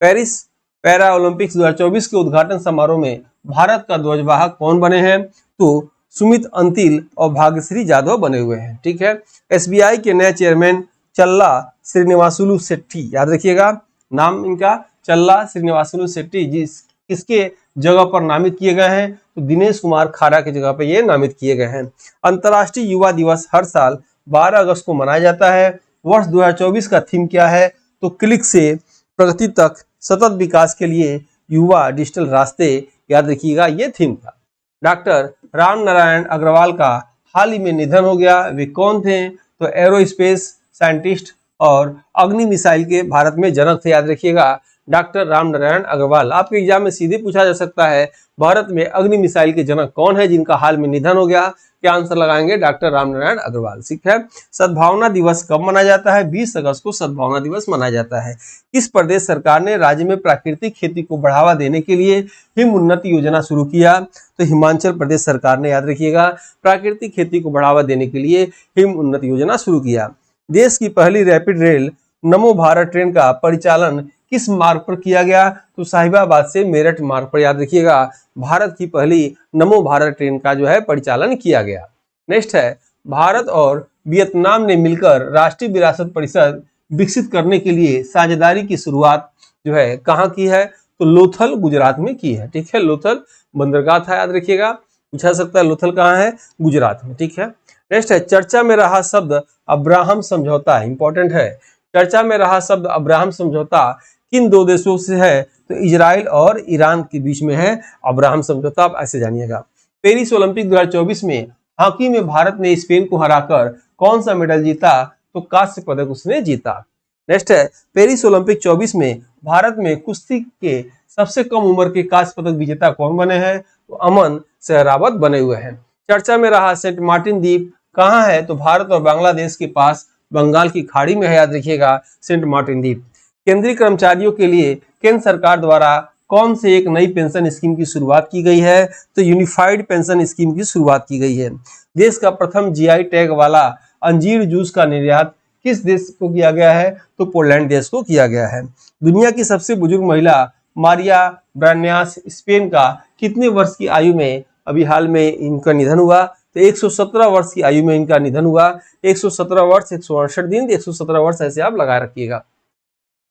पेरिस पैरा ओलंपिक्स 2024 के उद्घाटन समारोह में भारत का ध्वजवाहक कौन बने हैं? तो सुमित अंतिल और भाग्यश्री जाधव बने हुए हैं। ठीक है, एसबीआई के नए चेयरमैन चल्ला श्रीनिवासुलु शेट्टी, याद रखिएगा, नाम इनका चल्ला श्रीनिवासुलु शेट्टी, किसके जगह पर नामित किए गए हैं? तो दिनेश कुमार खारा की जगह पर ये नामित किए गए हैं। अंतर्राष्ट्रीय युवा दिवस हर साल 12 अगस्त को मनाया जाता है। वर्ष 2024 का थीम क्या है? तो क्लिक से प्रगति तक सतत विकास के लिए युवा डिजिटल रास्ते, याद रखिएगा, ये थीम था। डॉक्टर राम नारायण अग्रवाल का हाल ही में निधन हो गया, वे कौन थे? तो एरोस्पेस साइंटिस्ट और अग्नि मिसाइल के भारत में जनक थे, याद रखिएगा, डॉक्टर रामनारायण अग्रवाल। आपके एग्जाम में सीधे पूछा जा सकता है भारत में अग्नि मिसाइल के जनक कौन है जिनका हाल में निधन हो गया? क्या आंसर लगाएंगे? डॉक्टर रामनारायण अग्रवाल। ठीक है। सद्भावना दिवस कब मनाया जाता है? 20 अगस्त को सद्भावना दिवस मनाया जाता है। किस प्रदेश सरकार ने राज्य में प्राकृतिक खेती को बढ़ावा देने के लिए हिम उन्नति योजना शुरू किया? तो हिमाचल प्रदेश सरकार ने, याद रखिएगा, प्राकृतिक खेती को बढ़ावा देने के लिए हिम उन्नति योजना शुरू किया। देश की पहली रैपिड रेल नमो भारत ट्रेन का परिचालन किस मार्ग पर किया गया? तो साहिबाबाद से मेरठ मार्ग पर, याद रखिएगा, भारत की पहली नमो भारत ट्रेन का जो है परिचालन किया गया। नेक्स्ट है, भारत और वियतनाम ने मिलकर राष्ट्रीय विरासत परिषद विकसित करने के लिए साझेदारी की शुरुआत जो है कहाँ की है? तो लोथल, गुजरात में की है। ठीक है, लोथल बंदरगाह था, याद रखिएगा, पूछा सकता है लोथल कहाँ है? गुजरात में। ठीक है। नेक्स्ट है, चर्चा में रहा शब्द अब्राहम समझौता, इंपॉर्टेंट है। चर्चा में रहा शब्द अब्राहम समझौता किन दो देशों से है? तो इजराइल और ईरान के बीच में है अब्राहम समझौता, आप ऐसे जानिएगा। पेरिस ओलंपिक 2024 में हॉकी में भारत ने स्पेन को हराकर कौन सा मेडल जीता? तो कांस्य पदक उसने जीता। नेक्स्ट है, पेरिस ओलंपिक 24 में भारत में कुश्ती के सबसे कम उम्र के कांस्य पदक विजेता कौन बने हैं? तो अमन सहरावत बने हुए हैं। चर्चा में रहा सेंट मार्टिन द्वीप कहाँ है? तो भारत और बांग्लादेश के पास बंगाल की खाड़ी में है, याद रखिएगा, सेंट मार्टिन द्वीप। केंद्रीय कर्मचारियों के लिए केंद्र सरकार द्वारा कौन से एक नई पेंशन स्कीम की शुरुआत की गई है? तो यूनिफाइड पेंशन स्कीम की शुरुआत की गई है। देश का प्रथम जीआई टैग वाला अंजीर जूस का निर्यात किस देश को किया गया है? तो पोलैंड देश को किया गया है। दुनिया की सबसे बुजुर्ग महिला मारिया ब्रान्यास स्पेन का कितने वर्ष की आयु में अभी हाल में इनका निधन हुआ? तो 117 वर्ष की आयु में इनका निधन हुआ। 117 वर्ष 168 दिन, 117 वर्ष ऐसे आप लगा रखिएगा।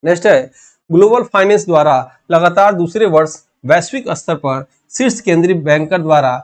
नेक्स्ट है, ग्लोबल फाइनेंस द्वारा लगातार दूसरे वर्ष वैश्विक स्तर पर शीर्ष केंद्रीय बैंकर द्वारा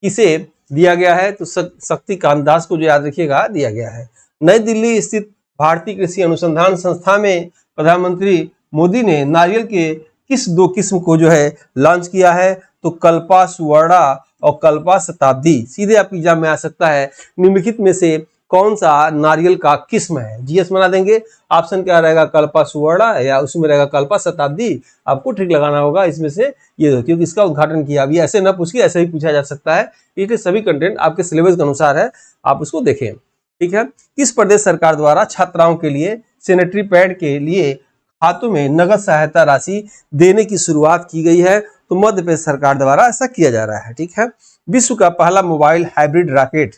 किसे दिया गया है? तो शक्तिकांत दास को, जो याद रखिएगा, दिया गया है। नई दिल्ली स्थित भारतीय कृषि अनुसंधान संस्था में प्रधानमंत्री मोदी ने नारियल के किस दो किस्म को जो है लॉन्च किया है? तो कल्पा सुवर्णा और कल्पा शताब्दी। सीधे आपके एग्जाम में आ सकता है निम्नलिखित में से कौन सा नारियल का किस्म है? जीएस बना देंगे। ऑप्शन क्या रहेगा? कल्पा सुवर्णा या उसमें रहेगा कल्पा शताब्दी। आपको ठीक लगाना होगा इसमें से ये दो, क्योंकि इसका उद्घाटन किया। अभी ऐसे ना पूछिए, ऐसे ही पूछा जा सकता है। इसलिए सभी कंटेंट आपके सिलेबस के अनुसार है, आप उसको देखें। ठीक है। किस प्रदेश सरकार द्वारा छात्राओं के लिए सैनिटरी पैड के लिए खातों में नगद सहायता राशि देने की शुरुआत की गई है? तो मध्य प्रदेश सरकार द्वारा ऐसा किया जा रहा है। ठीक है। विश्व का पहला मोबाइल हाइब्रिड रॉकेट,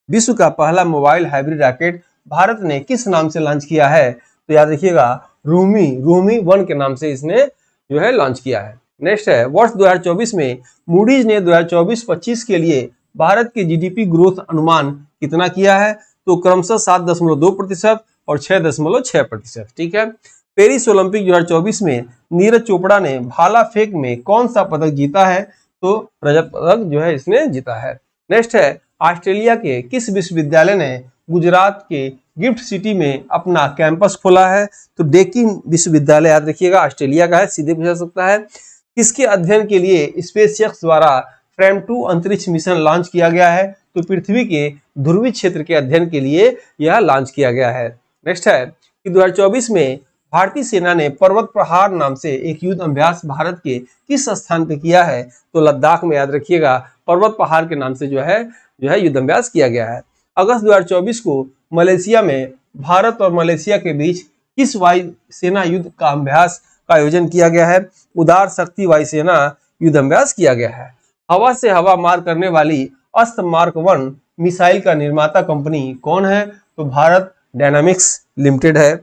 विश्व का पहला मोबाइल हाइब्रिड रॉकेट भारत ने किस नाम से लॉन्च किया है? तो याद रखिएगा, रूमी 1 के नाम से इसने जो है लॉन्च किया है। नेक्स्ट है, वर्ष 2024 में मूडीज ने 2024-25 के लिए भारत के जीडीपी ग्रोथ अनुमान कितना किया है? तो क्रमशः 7.2% और 6.6%। ठीक है। पेरिस ओलंपिक 2024 में नीरज चोपड़ा ने भाला फेंक में कौन सा पदक जीता है? तो रजत पदक जो है इसने जीता है। नेक्स्ट है, ऑस्ट्रेलिया के किस विश्वविद्यालय ने गुजरात के गिफ्ट सिटी में अपना कैंपस खोला है? तो डेकिन विश्वविद्यालय, याद रखिएगा, ऑस्ट्रेलिया का है, सीधे पूछा सकता है। किसके अध्ययन के लिए स्पेसएक्स द्वारा फ्रेम 2 अंतरिक्ष मिशन लॉन्च किया गया है? तो पृथ्वी के ध्रुवीय क्षेत्र के अध्ययन के लिए यह लॉन्च किया गया है। नेक्स्ट है कि 2024 में भारतीय सेना ने पर्वत प्रहार नाम से एक युद्ध अभ्यास भारत के किस स्थान पे किया है? तो लद्दाख में, याद रखिएगा, पर्वत पहाड़ के नाम से जो है युद्ध अभ्यास किया गया है। अगस्त 2024 को मलेशिया में भारत और मलेशिया के बीच किस वायु सेना युद्ध का अभ्यास का आयोजन किया गया है? उदार शक्ति वायुसेना युद्ध अभ्यास किया गया है। हवा से हवा मार करने वाली अस्त्र मार्क 1 मिसाइल का निर्माता कंपनी कौन है? तो भारत डायनामिक्स लिमिटेड है।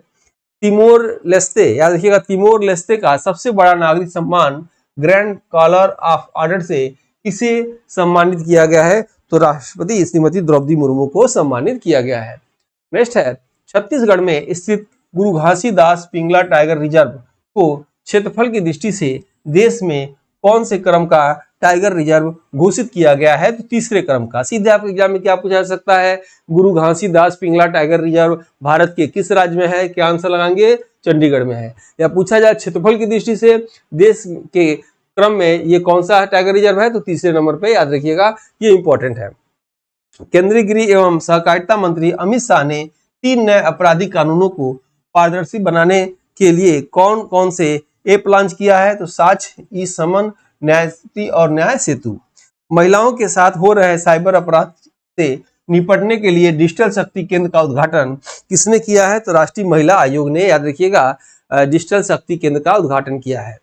तिमोर लेस्ते, याद रखिएगा, तिमोर लेस्ते का सबसे बड़ा नागरिक सम्मान ग्रैंड कॉलर ऑफ ऑर्डर से किसे सम्मानित किया गया है? तो राष्ट्रपति श्रीमती द्रौपदी मुर्मू को सम्मानित किया गया है। नेक्स्ट है, छत्तीसगढ़ में स्थित गुरु घासीदास पिंगला टाइगर रिजर्व को क्षेत्रफल की दृष्टि से देश में कौन से क्रम का टाइगर रिजर्व घोषित किया गया है? तो तीसरे क्रम का। सीधे आपके एग्जाम में क्या पूछा जा सकता है? गुरु घासीदास पिंगला टाइगर रिजर्व भारत के किस राज्य में है? क्या आंसर लगाएंगे? चंडीगढ़ में है। या पूछा जाए क्षेत्रफल की दृष्टि से देश के क्रम में ये कौन सा टाइगर रिजर्व है? तो तीसरे नंबर पे, याद रखिएगा, ये इंपॉर्टेंट है। केंद्रीय गृह एवं सहकारिता मंत्री अमित शाह ने 3 नए आपराधिक कानूनों को पारदर्शी बनाने के लिए कौन कौन से ऐप लॉन्च किया है, तो साक्ष, ई समन, न्याय और न्याय सेतु। महिलाओं के साथ हो रहे साइबर अपराध से निपटने के लिए डिजिटल शक्ति केंद्र का उद्घाटन किसने किया है? तो राष्ट्रीय महिला आयोग ने, याद रखिएगा, डिजिटल शक्ति केंद्र का उद्घाटन किया है।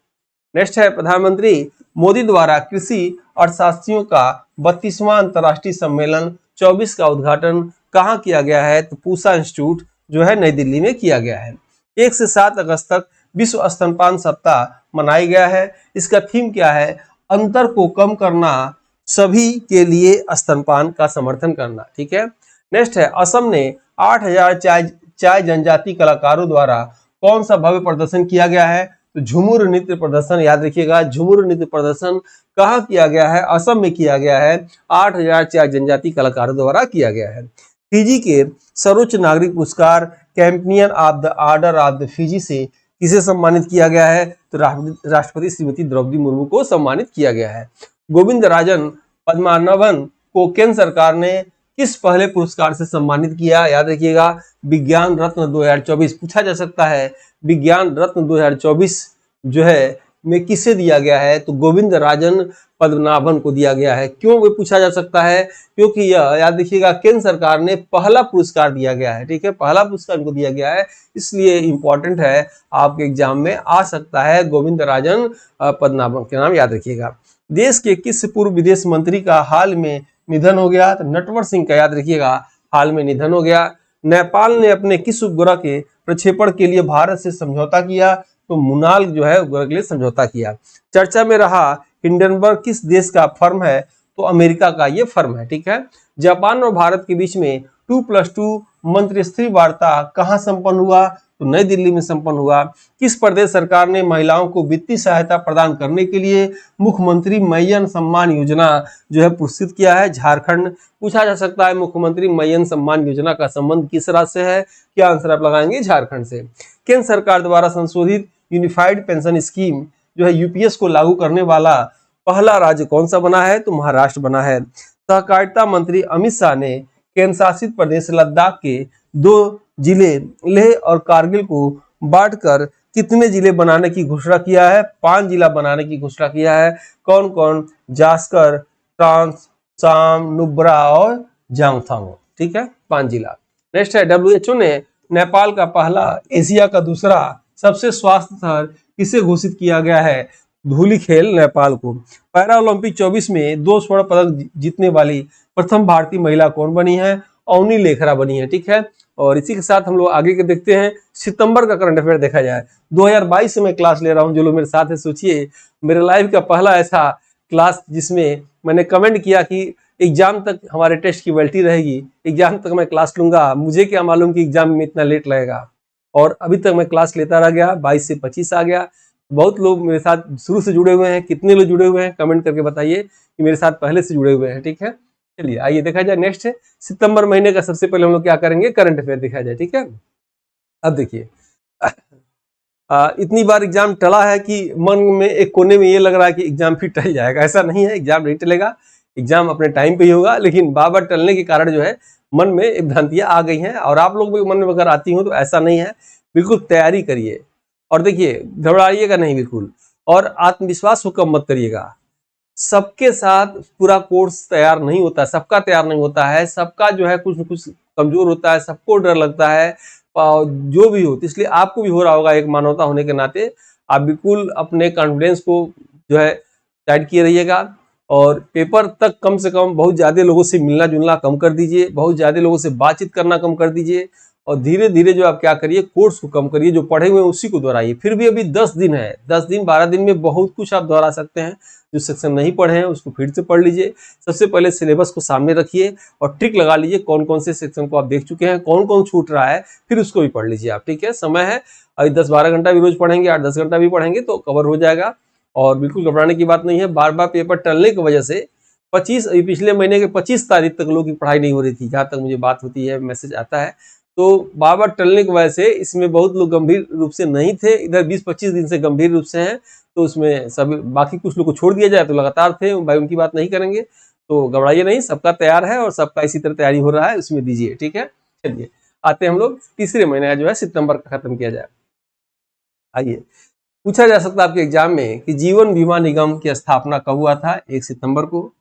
नेक्स्ट है, प्रधानमंत्री मोदी द्वारा कृषि अर्थशास्त्रियों का 32वां अंतर्राष्ट्रीय सम्मेलन 24 का उद्घाटन कहाँ किया गया है? तो पूसा इंस्टीट्यूट जो है नई दिल्ली में किया गया है। 1 से 7 अगस्त तक विश्व स्तनपान सप्ताह मनाया गया है। इसका थीम क्या है? अंतर को कम करना, सभी के लिए स्तनपान का समर्थन करना। ठीक है। नेक्स्ट है, असम ने 8000 चाय जनजाति कलाकारों द्वारा कौन सा भव्य प्रदर्शन किया गया है? तो झुमुर नृत्य प्रदर्शन, याद रखिएगा, झुमुर नृत्य प्रदर्शन कहाँ किया गया है? असम में किया गया है। 8000 चाय जनजाति कलाकारों द्वारा किया गया है। फिजी के सर्वोच्च नागरिक पुरस्कार companion of the order of the Fiji से किसे सम्मानित किया गया है? तो राष्ट्रपति श्रीमती द्रौपदी मुर्मू को सम्मानित किया गया है। गोविंदराजन पद्मनाभन को केंद्र सरकार ने किस पहले पुरस्कार से सम्मानित किया? याद रखिएगा, विज्ञान रत्न 2024 पूछा जा सकता है। विज्ञान रत्न 2024 जो है में किसे दिया गया है? तो गोविंदराजन पद्मनाभन को दिया गया है। क्यों वो पूछा जा सकता है? क्योंकि यह, याद रखिएगा, केंद्र सरकार ने पहला पुरस्कार दिया गया है। ठीक है, पहला पुरस्कार इनको दिया गया है, इसलिए इंपॉर्टेंट है, आपके एग्जाम में आ सकता है। गोविंदराजन पद्मनाभन के नाम याद रखिएगा। देश के किस पूर्व विदेश मंत्री का हाल में निधन हो गया? तो नटवर सिंह का, याद रखिएगा, हाल में निधन हो गया। नेपाल ने अपने किस उपग्रह के प्रक्षेपण के लिए भारत से समझौता किया? तो मुनाल जो है उपग्रह के लिए समझौता किया। चर्चा में रहा हिंडनबर्ग किस देश का फर्म है? तो अमेरिका का ये फर्म है। ठीक है। जापान और भारत के बीच में 2+2 मंत्रिस्तरीय वार्ता कहाँ संपन्न हुआ? तो नई दिल्ली में संपन्न हुआ। किस प्रदेश सरकार ने महिलाओं को वित्तीय सहायता प्रदान करने के लिए मुख्यमंत्री मय्यन सम्मान योजना जो है पुरस्कृत किया है? झारखंड। पूछा जा सकता है, मुख्यमंत्री मय्यन सम्मान योजना का संबंध किस राज्य से है? क्या आंसर आप लगाएंगे? झारखंड से। केंद्र सरकार द्वारा संशोधित यूनिफाइड पेंशन स्कीम जो है यूपीएस को लागू करने वाला पहला राज्य कौन सा बना है? तो महाराष्ट्र बना है। सहकारिता मंत्री अमित शाह ने केंद्र शासित प्रदेश लद्दाख के 2 जिले लेह और कारगिल को बांटकर कितने जिले बनाने की घोषणा किया है? 5 जिला बनाने की घोषणा किया है। कौन कौन? जास्कर, ट्रांस, साम, नुब्रा और जांगथांग। ठीक है, 5 जिला। नेक्स्ट है, WHO ने नेपाल का पहला, एशिया का दूसरा सबसे स्वास्थ्य शहर किसे घोषित किया गया है? धूलिखेल नेपाल को। पैरा ओलंपिक 24 में 2 स्वर्ण पदक जीतने वाली प्रथम भारतीय महिला कौन बनी है? अवनी लेखरा बनी है। ठीक है, और इसी के साथ हम लोग आगे के देखते हैं। सितंबर का करंट अफेयर देखा जाए, 2022 से मैं क्लास ले रहा हूं। जो लोग मेरे साथ है, सोचिए, मेरे लाइफ का पहला ऐसा क्लास जिसमें मैंने कमेंट किया कि एग्जाम तक हमारे टेस्ट की वैलिडिटी रहेगी, एग्जाम तक मैं क्लास लूंगा। मुझे क्या मालूम कि एग्जाम में इतना लेट लगेगा, और अभी तक मैं क्लास लेता रह गया। 22 से 25 आ गया। बहुत लोग मेरे साथ शुरू से जुड़े हुए हैं। कितने लोग जुड़े हुए हैं कमेंट करके बताइए कि मेरे साथ पहले से जुड़े हुए हैं। ठीक है, चलिए आइए देखा जाए। नेक्स्ट है, सितंबर महीने का सबसे पहले हम लोग क्या करेंगे? करंट अफेयर देखा जाए। ठीक है, अब देखिए, इतनी बार एग्जाम टला है कि मन में एक कोने में ये लग रहा है कि एग्जाम फिर टल जाएगा। ऐसा नहीं है, एग्जाम नहीं टलेगा, एग्जाम अपने टाइम पे ही होगा। लेकिन बार बार टलने के कारण जो है मन में एक भ्रांतियां आ गई हैं, और आप लोग भी मन में अगर आती हो तो ऐसा नहीं है। बिल्कुल तैयारी करिए, और देखिए, घबराइएगा नहीं बिल्कुल, और आत्मविश्वास को कम मत करिएगा। सबके साथ पूरा कोर्स तैयार नहीं होता, सबका तैयार नहीं होता है, सबका जो है कुछ न कुछ कमजोर होता है, सबको डर लगता है, जो भी हो। तो इसलिए आपको भी हो रहा होगा, एक मानवता होने के नाते आप बिल्कुल अपने कॉन्फिडेंस को जो है टाइट किए रहिएगा, और पेपर तक कम से कम बहुत ज़्यादा लोगों से मिलना जुलना कम कर दीजिए, बहुत ज़्यादा लोगों से बातचीत करना कम कर दीजिए, और धीरे धीरे जो आप क्या करिए, कोर्स को कम करिए, जो पढ़े हुए हैं उसी को दोहराइए। फिर भी अभी 10 दिन है, 10 दिन 12 दिन में बहुत कुछ आप दोहरा सकते हैं। जो सेक्शन नहीं पढ़े हैं उसको फिर से पढ़ लीजिए। सबसे पहले सिलेबस को सामने रखिए और ट्रिक लगा लीजिए, कौन कौन से सेक्शन को आप देख चुके हैं, कौन कौन छूट रहा है, फिर उसको भी पढ़ लीजिए आप। ठीक है, समय है, अभी 10-12 घंटा भी रोज पढ़ेंगे, 8-10 घंटा भी पढ़ेंगे तो कवर हो जाएगा। और बिल्कुल घबराने की बात नहीं है। बार बार पेपर टलने की वजह से पिछले महीने के 25 तारीख तक लोगों की पढ़ाई नहीं हो रही थी, जहाँ तक मुझे बात होती है, मैसेज आता है। तो बार बार टलने की वजह से इसमें बहुत लोग गंभीर रूप से नहीं थे, इधर 20-25 दिन से गंभीर रूप से हैं, तो उसमें सभी बाकी कुछ लोग को छोड़ दिया जाए तो लगातार थे भाई, उनकी बात नहीं करेंगे। तो घबराइए नहीं, सबका तैयार है और सबका इसी तरह तैयारी हो रहा है, उसमें दीजिए। ठीक है, चलिए आते हैं हम लोग तीसरे महीने जो है सितंबर का खत्म किया जाए। आइए, पूछा जा सकता है आपके एग्जाम में कि जीवन बीमा निगम की स्थापना कब हुआ था? 1 सितंबर को।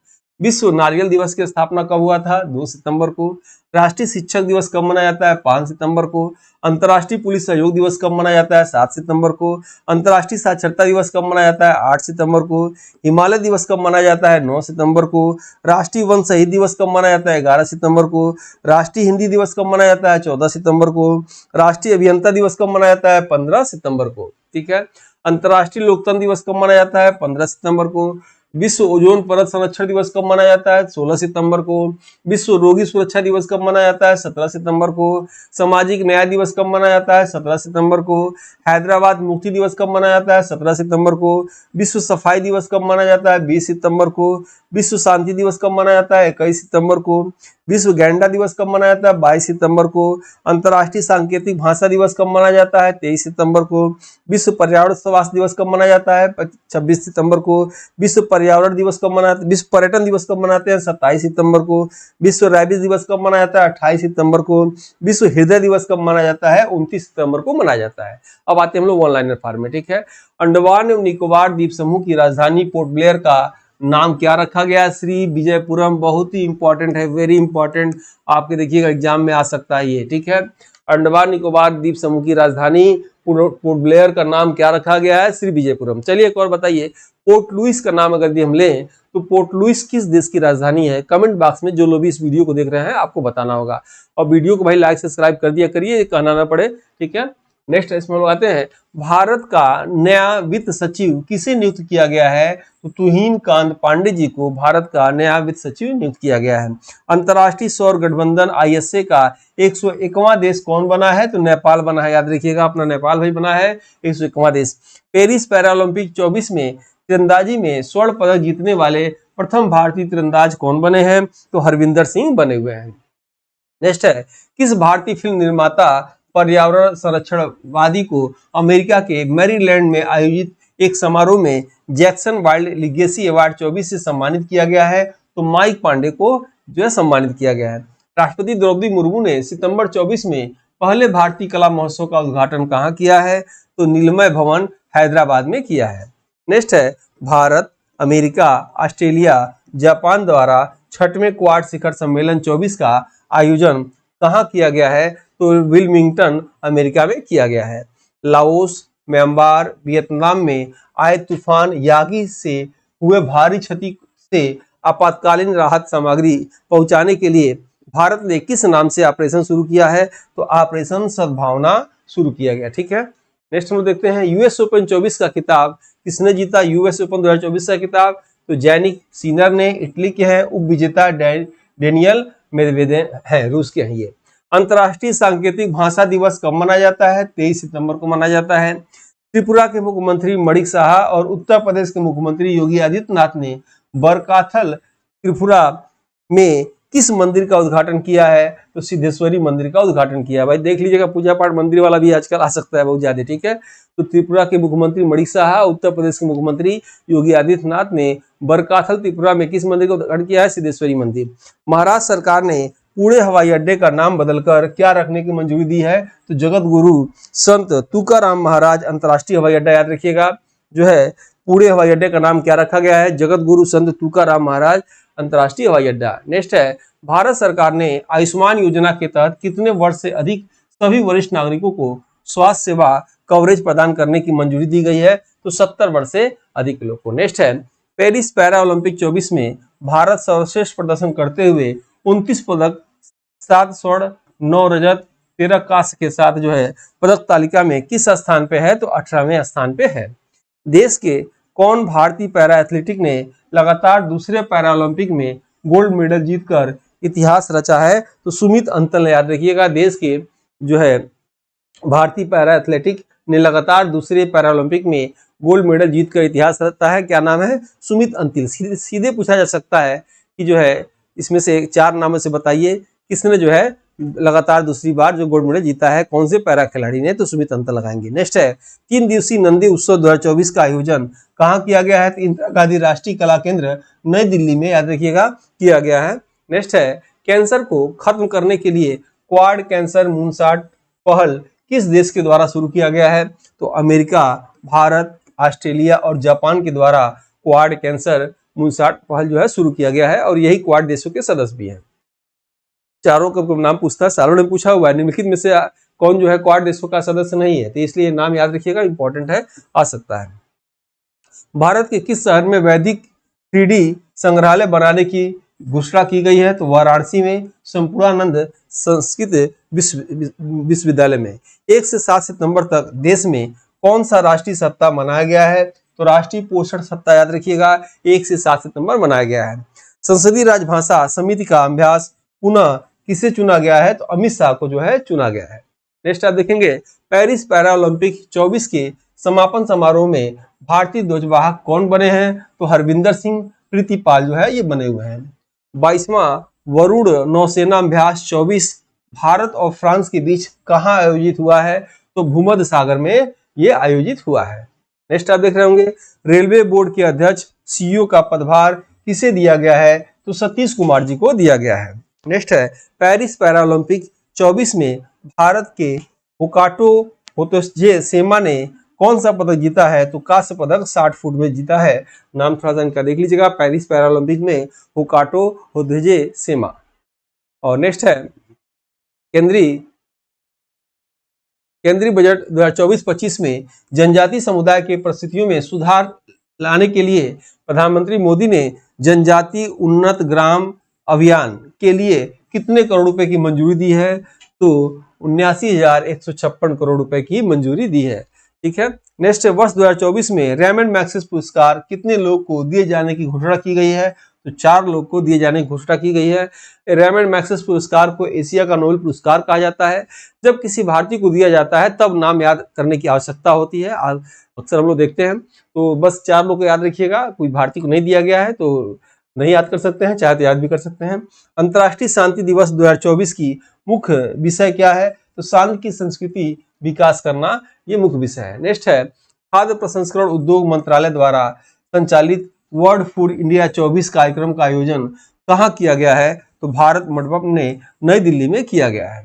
विश्व नारियल दिवस की स्थापना कब हुआ था? 2 सितंबर को। राष्ट्रीय शिक्षक दिवस कब मनाया जाता है? 5 सितंबर को। अंतर्राष्ट्रीय पुलिस सहयोग दिवस कब मनाया जाता है? 7 सितंबर को। अंतर्राष्ट्रीय साक्षरता दिवस कब मनाया जाता है? 8 सितंबर को। हिमालय दिवस कब मनाया जाता है? 9 सितंबर को। राष्ट्रीय वन शहीद दिवस कब मनाया जाता है? 11 सितंबर को। राष्ट्रीय हिंदी दिवस कब मनाया जाता है? 14 सितंबर को। राष्ट्रीय अभियंता दिवस कब मनाया जाता है? 15 सितंबर को। ठीक है। अंतर्राष्ट्रीय लोकतंत्र दिवस कब मनाया जाता है? 15 सितंबर को। विश्व ओजोन परत संरक्षण दिवस कब मनाया जाता है? 16 सितंबर को। विश्व रोगी सुरक्षा दिवस कब मनाया जाता है? 17 सितंबर को। सामाजिक न्याय दिवस कब मनाया जाता है? 17 सितंबर को। हैदराबाद मुक्ति दिवस कब मनाया जाता है? 17 सितंबर को। विश्व सफाई दिवस कब मनाया जाता है? 20 सितंबर को। विश्व शांति दिवस कब मनाया जाता है? 21 सितंबर को। विश्व गैंडा दिवस कब मनाया जाता है? 22 सितंबर को। अंतर्राष्ट्रीय सांकेतिक भाषा दिवस कब मनाया जाता है? 23 सितंबर को। विश्व पर्यावरण स्वास्थ्य दिवस कब मनाया जाता है? 26 सितंबर को। विश्व पर्यावरण दिवस कब मनाते विश्व पर्यटन दिवस कब मनाते हैं? 27 सितंबर को। विश्व रैबिस दिवस कब मनाया जाता है? 28 सितंबर को। विश्व हृदय दिवस कब मनाया जाता है? 29 सितंबर को मनाया जाता है। अब आते हैं हम लोग ऑनलाइन फॉर्म में। ठीक है। अंडमान एवं निकोबार द्वीप समूह की राजधानी पोर्ट ब्लेयर का नाम क्या रखा गया? श्री विजयपुरम। बहुत ही इंपॉर्टेंट है, वेरी इंपॉर्टेंट, आपके देखिएगा एग्जाम में आ सकता है ये। ठीक है। अंडमान निकोबार द्वीप समूह की राजधानी पोर्ट ब्लेयर का नाम क्या रखा गया है? श्री विजयपुरम। चलिए एक और बताइए, पोर्ट लुइस का नाम अगर हम लें तो पोर्ट लुइस किस देश की राजधानी है? कमेंट बॉक्स में जो लोग भी इस वीडियो को देख रहे हैं आपको बताना होगा। और वीडियो को भाई लाइक सब्सक्राइब कर दिया करिए, कहना ना पड़े। ठीक है। नेक्स्ट इसमें लोग आते हैं, भारत का नया वित्त सचिव किसे नियुक्त किया गया है? तो तुहिन कांत पांडे जी को भारत का नया वित्त सचिव नियुक्त किया गया है। अंतर्राष्ट्रीय सौर गठबंधन ISA का 101वां देश कौन बना है? तो नेपाल बना है। याद रखिएगा, अपना नेपाल भाई बना है 101वां देश। पेरिस पैरालंपिक 24 में तीरंदाजी में स्वर्ण पदक जीतने वाले प्रथम भारतीय तीरंदाज कौन बने हैं? तो हरविंदर सिंह बने हुए हैं। नेक्स्ट है, किस भारतीय फिल्म निर्माता पर्यावरण संरक्षणवादी को अमेरिका के मैरीलैंड में आयोजित एक समारोह में जैक्सन वाइल्ड लिगेसी अवार्ड 24 से सम्मानित किया गया है? तो माइक पांडे को जो है सम्मानित किया गया है। राष्ट्रपति द्रौपदी मुर्मू ने सितंबर 24 में पहले भारतीय कला महोत्सव का उद्घाटन कहाँ किया है? तो नीलमय भवन हैदराबाद में किया है। नेक्स्ट है, भारत, अमेरिका, ऑस्ट्रेलिया, जापान द्वारा 6वें क्वाड शिखर सम्मेलन 24 का आयोजन कहाँ किया गया है? तो विल्मिंगटन अमेरिका में किया गया है। लाओस, म्यांमार, वियतनाम में आए तूफान यागी से हुए भारी क्षति से आपातकालीन राहत सामग्री पहुंचाने के लिए भारत ने किस नाम से ऑपरेशन शुरू किया है? तो ऑपरेशन सद्भावना शुरू किया गया। ठीक है। नेक्स्ट हम देखते हैं, यूएस ओपन 24 का खिताब किसने जीता? यूएस ओपन 2024 का खिताब तो जैनिक सिनर ने, इटली के हैं। उप विजेता डेनियल मेदवेदेव है, रूस के हैं ये। अंतर्राष्ट्रीय सांकेतिक भाषा दिवस कब मनाया जाता है? 23 सितंबर को मनाया जाता है। त्रिपुरा के मुख्यमंत्री मणिक साहा और उत्तर प्रदेश के मुख्यमंत्री योगी आदित्यनाथ ने बरकाथल त्रिपुरा में किस मंदिर का उद्घाटन किया है? तो सिद्धेश्वरी मंदिर का उद्घाटन किया। भाई देख लीजिएगा, पूजा पाठ मंदिर वाला भी आजकल आ सकता है बहुत ज्यादा। ठीक है। तो त्रिपुरा के मुख्यमंत्री मणिक साहा, उत्तर प्रदेश के मुख्यमंत्री योगी आदित्यनाथ ने बरकाथल त्रिपुरा में किस मंदिर का उद्घाटन किया है? सिद्धेश्वरी मंदिर। महाराष्ट्र सरकार ने पुणे हवाई अड्डे का नाम बदलकर क्या रखने की मंजूरी दी है? तो जगत गुरु संत तुकाराम महाराज अंतर्राष्ट्रीय हवाई अड्डा। याद रखिएगा, जो है पुणे हवाई अड्डे का नाम क्या रखा गया है? जगत गुरु संत तुकाराम महाराज अंतर्राष्ट्रीय हवाई अड्डा। नेक्स्ट है, भारत सरकार ने आयुष्मान योजना के तहत कितने वर्ष से अधिक सभी वरिष्ठ नागरिकों को स्वास्थ्य सेवा कवरेज प्रदान करने की मंजूरी दी गई है? तो 70 वर्ष से अधिक लोग को। नेक्स्ट है, पेरिस पैरा ओलंपिक 24 में भारत सर्वश्रेष्ठ प्रदर्शन करते हुए 29 पदक, 7 स्वर्ण, 9 रजत, 13 कांस्य के साथ जो है पदक तालिका में किस स्थान पे है? तो 18वें स्थान पे है। देश के कौन भारतीय पैरा एथलेटिक ने लगातार दूसरे पैरा ओलंपिक में गोल्ड मेडल जीतकर इतिहास रचा है? तो सुमित अंतल। याद रखिएगा, देश के जो है भारतीय पैरा एथलेटिक ने लगातार दूसरे पैरा ओलंपिक में गोल्ड मेडल जीतकर इतिहास रचा है। क्या नाम है? सुमित अंतिल। सीधे पूछा जा सकता है कि जो है इसमें से 4 नामों से बताइए किसने जो है लगातार दूसरी बार जो गोल्ड मेडल जीता है, कौन से पैरा खिलाड़ी ने? तो सुमित अंतल लगाएंगे। नेक्स्ट है, 3 दिवसीय नंदी उत्सव 2024 का आयोजन कहाँ किया गया है? तो इंदिरा गांधी राष्ट्रीय कला केंद्र नई दिल्ली में, याद रखिएगा, किया गया है। नेक्स्ट है, कैंसर को खत्म करने के लिए क्वाड कैंसर मूनशॉट पहल किस देश के द्वारा शुरू किया गया है? तो अमेरिका, भारत, ऑस्ट्रेलिया और जापान के द्वारा क्वाड कैंसर मूनसाट पहल जो है शुरू किया गया है और यही क्वाड देशों के सदस्य भी हैं। चारों का नाम पूछता है, सालों ने पूछा हुआ है, निम्नलिखित में से कौन जो है क्वाड देशों का सदस्य नहीं है? तो इसलिए नाम याद रखिएगा, इंपॉर्टेंट है, आ सकता है। भारत के किस शहर में वैदिक 3D संग्रहालय बनाने की घोषणा की गई है? तो वाराणसी में संपूर्णानंद संस्कृत विश्वविद्यालय में। 1 से 7 सितंबर तक देश में कौन सा राष्ट्रीय सप्ताह मनाया गया है? तो राष्ट्रीय पोषण सप्ताह याद रखिएगा, 1 से 7 सितंबर मनाया गया है। संसदीय राजभाषा समिति का अभ्यास पुनः किसे चुना गया है? तो अमित शाह को जो है चुना गया है। नेक्स्ट आप देखेंगे, पेरिस पैरालंपिक 24 के समापन समारोह में भारतीय ध्वजवाहक कौन बने हैं? तो हरविंदर सिंह प्रीतिपाल जो है ये बने हुए हैं। 22वां वरुण नौसेना अभ्यास 24 भारत और फ्रांस के बीच कहाँ आयोजित हुआ है? तो भूमध्य सागर में ये आयोजित हुआ है। नेक्स्ट आप देख रहे होंगे, रेलवे बोर्ड के अध्यक्ष CEO का पदभार किसे दिया गया है? तो सतीश कुमार जी को दिया गया है। नेक्स्ट है, पेरिस पैरालंपिक 24 में भारत के होकाटो होतोजे सेमा ने कौन सा पदक जीता है? तो कांस्य पदक 60 फुट में जीता है। नाम थोड़ा सा इनका देख लीजिएगा, पेरिस पैरालंपिक में होकाटो होतोजे सेमा। और नेक्स्ट है, केंद्रीय बजट 2024-25 में जनजाति समुदाय के परिस्थितियों में सुधार लाने के लिए प्रधानमंत्री मोदी ने जनजाति उन्नत ग्राम अभियान के लिए कितने करोड़ रुपए की मंजूरी दी है? तो 79,156 करोड़ रुपए की मंजूरी दी है। ठीक है। नेक्स्ट, वर्ष 2024 में रेमंड मैग्सेसे पुरस्कार कितने लोग को दिए जाने की घोषणा की गई है? तो 4 लोग को दिए जाने की घोषणा की गई है। रेमंड मैग्सेसे पुरस्कार को एशिया का नोबेल पुरस्कार कहा जाता है। जब किसी भारतीय को दिया जाता है तब नाम याद करने की आवश्यकता होती है, अक्सर हम लोग देखते हैं। तो बस 4 लोग को याद रखिएगा, कोई भारतीय को नहीं दिया गया है तो नहीं याद कर सकते हैं, चाहे तो याद भी कर सकते हैं। अंतर्राष्ट्रीय शांति दिवस 2024 की मुख्य विषय क्या है? तो शांति की संस्कृति विकास करना, ये मुख्य विषय है। नेक्स्ट है, खाद्य प्रसंस्करण उद्योग मंत्रालय द्वारा संचालित वर्ल्ड फूड इंडिया 24 कार्यक्रम का आयोजन कहाँ किया गया है? तो भारत मंडपम ने नई दिल्ली में किया गया है।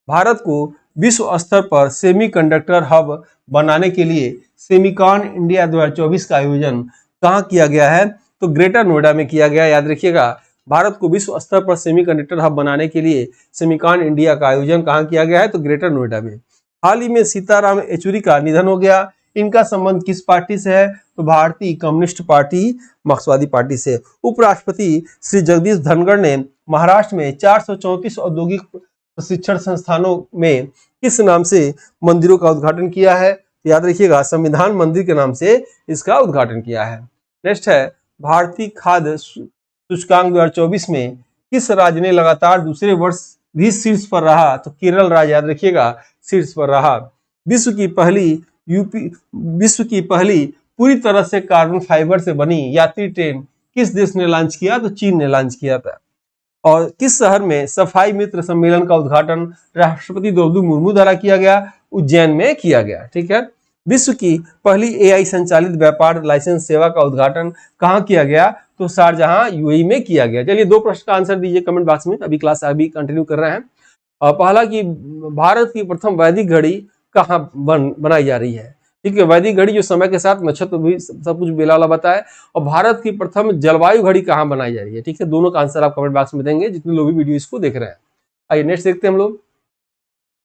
भारत को विश्व स्तर पर सेमीकंडक्टर हब बनाने के लिए सेमिकॉन इंडिया 2024 का आयोजन कहाँ किया गया है? तो ग्रेटर नोएडा में किया गया। याद रखिएगा, भारत को विश्व स्तर पर सेमीकंडक्टर हब बनाने के लिए सेमिकॉन इंडिया का आयोजन कहाँ किया गया है? तो ग्रेटर नोएडा में। हाल ही में सीताराम येचुरी का निधन हो गया। इनका संबंध किस पार्टी से है? तो भारतीय कम्युनिस्ट पार्टी, मार्क्सवादी पार्टी से। उपराष्ट्रपति श्री जगदीश धनखड़ ने महाराष्ट्र में 434 औद्योगिक प्रशिक्षण संस्थानों में किस नाम से मंदिरों का उद्घाटन किया है? याद रखिएगा, संविधान मंदिर के नाम से इसका उद्घाटन किया है। नेक्स्ट है, भारतीय खाद्य सूचकांक 2024 में किस राज्य ने लगातार दूसरे वर्ष भी शीर्ष पर रहा? तो केरल राज्य, याद रखिएगा, शीर्ष पर रहा। विश्व की पहली पूरी तरह से कार्बन फाइबर से बनी यात्री ट्रेन किस देश ने लॉन्च किया? तो चीन ने लॉन्च किया था। और किस शहर में सफाई मित्र सम्मेलन का उद्घाटन राष्ट्रपति द्रौपदी मुर्मू द्वारा किया गया? उज्जैन में किया गया। ठीक है। विश्व की पहली AI संचालित व्यापार लाइसेंस सेवा का उद्घाटन कहाँ किया गया? तो शारजहां UAE में किया गया। चलिए 2 प्रश्न का आंसर दीजिए कमेंट बॉक्स में, अभी क्लास अभी कंटिन्यू कर रहे हैं। पहला कि भारत की प्रथम वैदिक घड़ी कहाँ बनाई जा रही है? ठीक है, वैदिक घड़ी जो समय के साथ नक्षत्र भी सब कुछ बेला वाला बताए। और भारत की प्रथम जलवायु घड़ी कहाँ बनाई जा रही है? ठीक है, दोनों का आंसर आप कमेंट बॉक्स में देंगे जितने लोग भी वीडियो इसको देख रहे हैं। आइए नेक्स्ट देखते हैं हम लोग।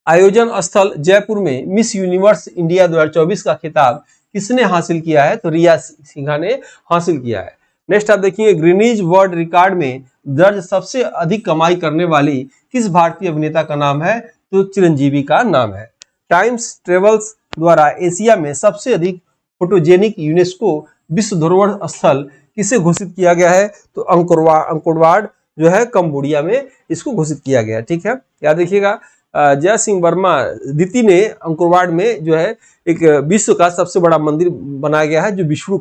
आयोजन स्थल जयपुर में मिस यूनिवर्स इंडिया 2024 का खिताब किसने हासिल किया है? तो रिया सिन्हा ने हासिल किया है। नेक्स्ट आप देखिए, ग्रीनिज वर्ल्ड रिकॉर्ड में दर्ज सबसे अधिक कमाई करने वाली किस भारतीय अभिनेता का नाम है? तो चिरंजीवी का नाम है। टाइम्स ट्रेवल्स द्वारा एशिया में सबसे अधिक फोटोजेनिक यूनेस्को विश्व धरोहर स्थल किसे घोषित किया गया है? तो अंकोरवाड जो है कंबोडिया में इसको घोषित किया गया। ठीक है, याद रखिएगा, जय सिंह वर्मा द्वितीय ने अंकोरवाड में जो है एक विश्व का सबसे बड़ा मंदिर बनाया गया है जो विष्णु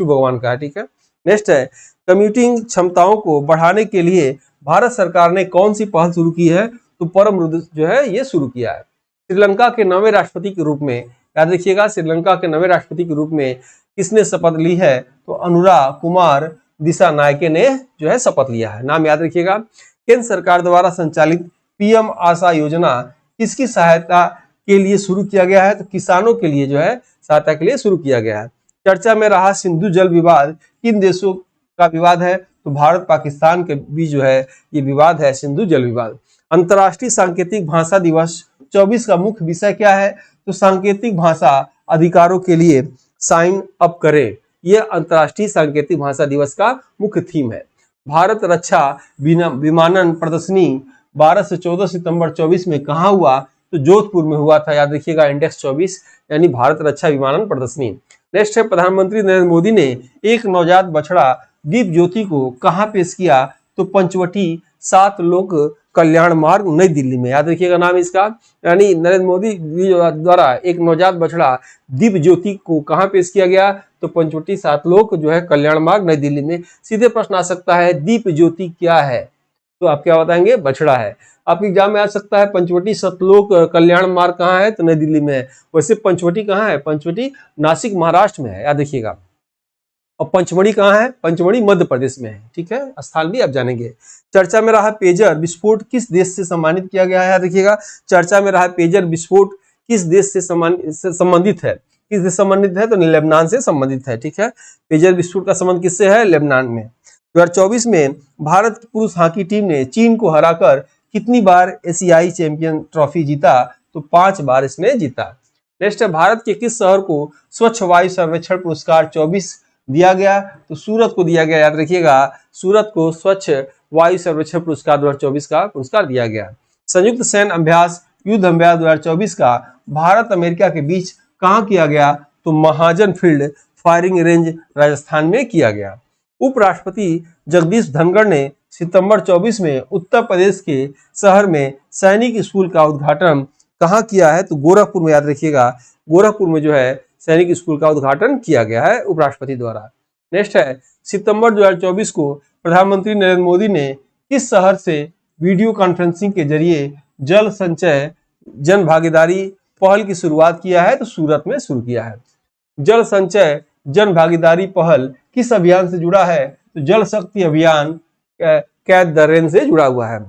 भगवान का है। ठीक है। नेक्स्ट है, कम्यूटिंग क्षमताओं को बढ़ाने के लिए भारत सरकार ने कौन सी पहल शुरू की है? तो परम जो है ये शुरू किया है। श्रीलंका के नवे राष्ट्रपति के रूप में, याद रखिएगा, श्रीलंका के नवे राष्ट्रपति के रूप में किसने शपथ ली है? तो अनुरा कुमार दिसानायके ने जो है शपथ लिया है। नाम याद रखिएगा। केंद्र सरकार द्वारा संचालित PM आशा योजना किसकी सहायता के लिए शुरू किया गया है? तो किसानों के लिए जो है सहायता के लिए शुरू किया गया है। चर्चा में रहा सिंधु जल विवाद किन देशों का विवाद है? तो भारत पाकिस्तान के बीच जो है ये विवाद है, सिंधु जल विवाद। अंतर्राष्ट्रीय सांकेतिक भाषा दिवस 24 का मुख्य विषय क्या है? तो सांकेतिक भाषा अधिकारों के लिए साइन अप करें, यह अंतर्राष्ट्रीय सांकेतिक भाषा दिवस का मुख्य थीम है। भारत रक्षा विमानन प्रदर्शनी 12 से 14 सितंबर 24 में कहाँ हुआ? तो जोधपुर में हुआ था, याद रखिएगा, इंडेक्स 24 यानी भारत रक्षा विमानन प्रदर्शनी। नेक्स्ट है, प्रधानमंत्री नरेंद्र मोदी ने एक नवजात बछड़ा दीप ज्योति को कहाँ पेश किया? तो पंचवटी 7 लोक कल्याण मार्ग नई दिल्ली में, याद रखिएगा नाम इसका। यानी नरेंद्र मोदी द्वारा एक नवजात बछड़ा दीप ज्योति को कहाँ पेश किया गया? तो पंचवटी 7 लोक जो है कल्याण मार्ग नई दिल्ली में। सीधे प्रश्न आ सकता है दीप ज्योति क्या है? तो आप क्या बताएंगे? बछड़ा है। आपके एग्जाम में आ सकता है पंचवटी सतलोक कल्याण मार्ग कहाँ है? तो नई दिल्ली में है। वैसे पंचवटी कहाँ है? पंचवटी नासिक महाराष्ट्र में है, याद रखिएगा। और पंचमढ़ी कहाँ है? पंचमढ़ी मध्य प्रदेश में है, ठीक है, स्थान भी आप जानेंगे। चर्चा में रहा पेजर विस्फोट किस देश से सम्मानित किया गया है? याद रखिएगा, चर्चा में रहा पेजर विस्फोट किस देश से संबंधित है? किस देश संबंधित है? तो लेबनान से संबंधित है, ठीक है। पेजर विस्फोट का संबंध किससे है? लेबनान में। 2024 में भारत की पुरुष हॉकी टीम ने चीन को हराकर कितनी बार एशियाई चैंपियन ट्रॉफी जीता? तो 5 बार इसने जीता। नेक्स्ट है, भारत के किस शहर को स्वच्छ वायु सर्वेक्षण पुरस्कार 24 दिया गया? तो सूरत को दिया गया, याद रखिएगा, सूरत को स्वच्छ वायु सर्वेक्षण पुरस्कार 2024 का पुरस्कार दिया गया। संयुक्त सैन्य अभ्यास युद्ध अभ्यास 2024 का भारत अमेरिका के बीच कहाँ किया गया? तो महाजन फील्ड फायरिंग रेंज राजस्थान में किया गया। उपराष्ट्रपति जगदीश धनखड़ ने सितंबर 24 में उत्तर प्रदेश के शहर में सैनिक स्कूल का उद्घाटन कहाँ किया है? तो गोरखपुर में, याद रखिएगा, गोरखपुर में जो है सैनिक स्कूल का उद्घाटन किया गया है उपराष्ट्रपति द्वारा। नेक्स्ट है, सितंबर 2024 को प्रधानमंत्री नरेंद्र मोदी ने किस शहर से वीडियो कॉन्फ्रेंसिंग के जरिए जल संचय जन भागीदारी पहल की शुरुआत किया है? तो सूरत में शुरू किया है। जल संचय जन भागीदारी पहल किस अभियान से जुड़ा है? तो जल शक्ति अभियान कैच द रेन से जुड़ा हुआ है।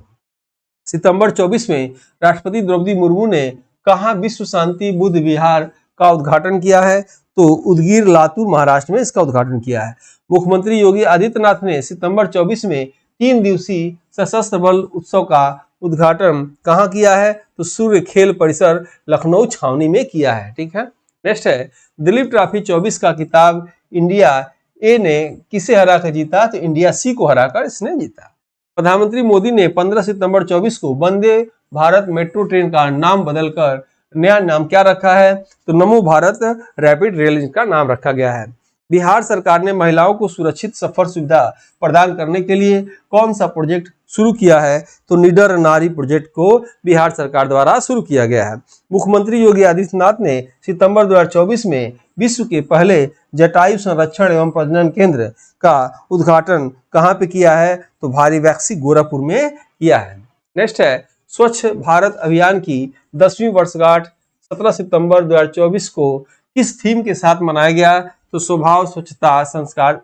सितंबर 24 में राष्ट्रपति द्रौपदी मुर्मू ने कहाँ विश्व शांति बुद्ध विहार का उद्घाटन किया है? तो उदगीर लातूर महाराष्ट्र में इसका उद्घाटन किया है। मुख्यमंत्री योगी आदित्यनाथ ने सितंबर 24 में 3 दिवसीय सशस्त्र बल उत्सव का उद्घाटन कहाँ किया है? तो सूर्य खेल परिसर लखनऊ छावनी में किया है, ठीक है। नेक्स्ट है, दिलीप ट्रॉफी 24 का खिताब इंडिया ए ने किसे हराकर जीता? तो इंडिया सी को हराकर इसने जीता। प्रधानमंत्री मोदी ने 15 सितंबर 24 को वंदे भारत मेट्रो ट्रेन का नाम बदलकर नया नाम क्या रखा है? तो नमो भारत रैपिड रेल का नाम रखा गया है। बिहार सरकार ने महिलाओं को सुरक्षित सफर सुविधा प्रदान करने के लिए कौन सा प्रोजेक्ट शुरू किया है? तो निडर नारी प्रोजेक्ट को बिहार सरकार द्वारा शुरू किया गया है। मुख्यमंत्री योगी आदित्यनाथ ने सितंबर 2024 में विश्व के पहले जटायु संरक्षण एवं प्रजनन केंद्र का उद्घाटन कहाँ पे किया है? तो भारी वैक्सी गोरखपुर में किया है। नेक्स्ट है, स्वच्छ भारत अभियान की 10वीं वर्षगांठ 17 सितंबर 2024 को किस थीम के साथ मनाया गया? तो स्वभाव स्वच्छता संस्कार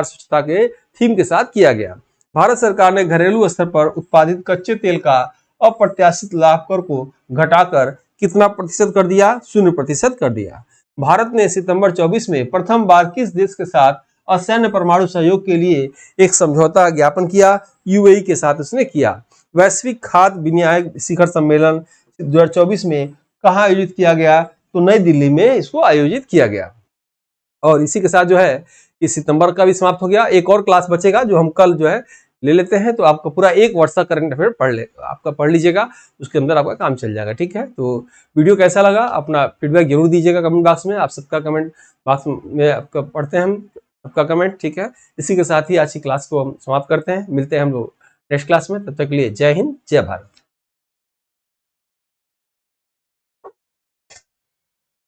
स्वच्छता के थीम के साथ किया गया। भारत सरकार ने घरेलू स्तर पर उत्पादित कच्चे तेल का अप्रत्याशित लाभ कर को घटाकर कितना प्रतिशत कर दिया? 0% कर दिया। भारत ने सितंबर 24 में प्रथम बार किस देश के साथ असैन्य परमाणु सहयोग के लिए एक समझौता ज्ञापन किया? यूएई के साथ उसने किया। वैश्विक खाद्य विनियामक शिखर सम्मेलन 2024 में कहाँ आयोजित किया गया? तो नई दिल्ली में इसको आयोजित किया गया। और इसी के साथ जो है इस सितंबर का भी समाप्त हो गया। एक और क्लास बचेगा जो हम कल जो है ले लेते हैं, तो आपका पूरा 1 वर्ष का करंट अफेयर पढ़ लीजिएगा, उसके अंदर आपका काम चल जाएगा, ठीक है। तो वीडियो कैसा लगा अपना फीडबैक जरूर दीजिएगा कमेंट बॉक्स में। आप सबका कमेंट बॉक्स में आपका पढ़ते हैं हम आपका कमेंट, ठीक है। इसी के साथ ही आज की क्लास को हम समाप्त करते हैं। मिलते हैं हम लोग नेक्स्ट क्लास में, तब तक के लिए जय हिंद जय भारत।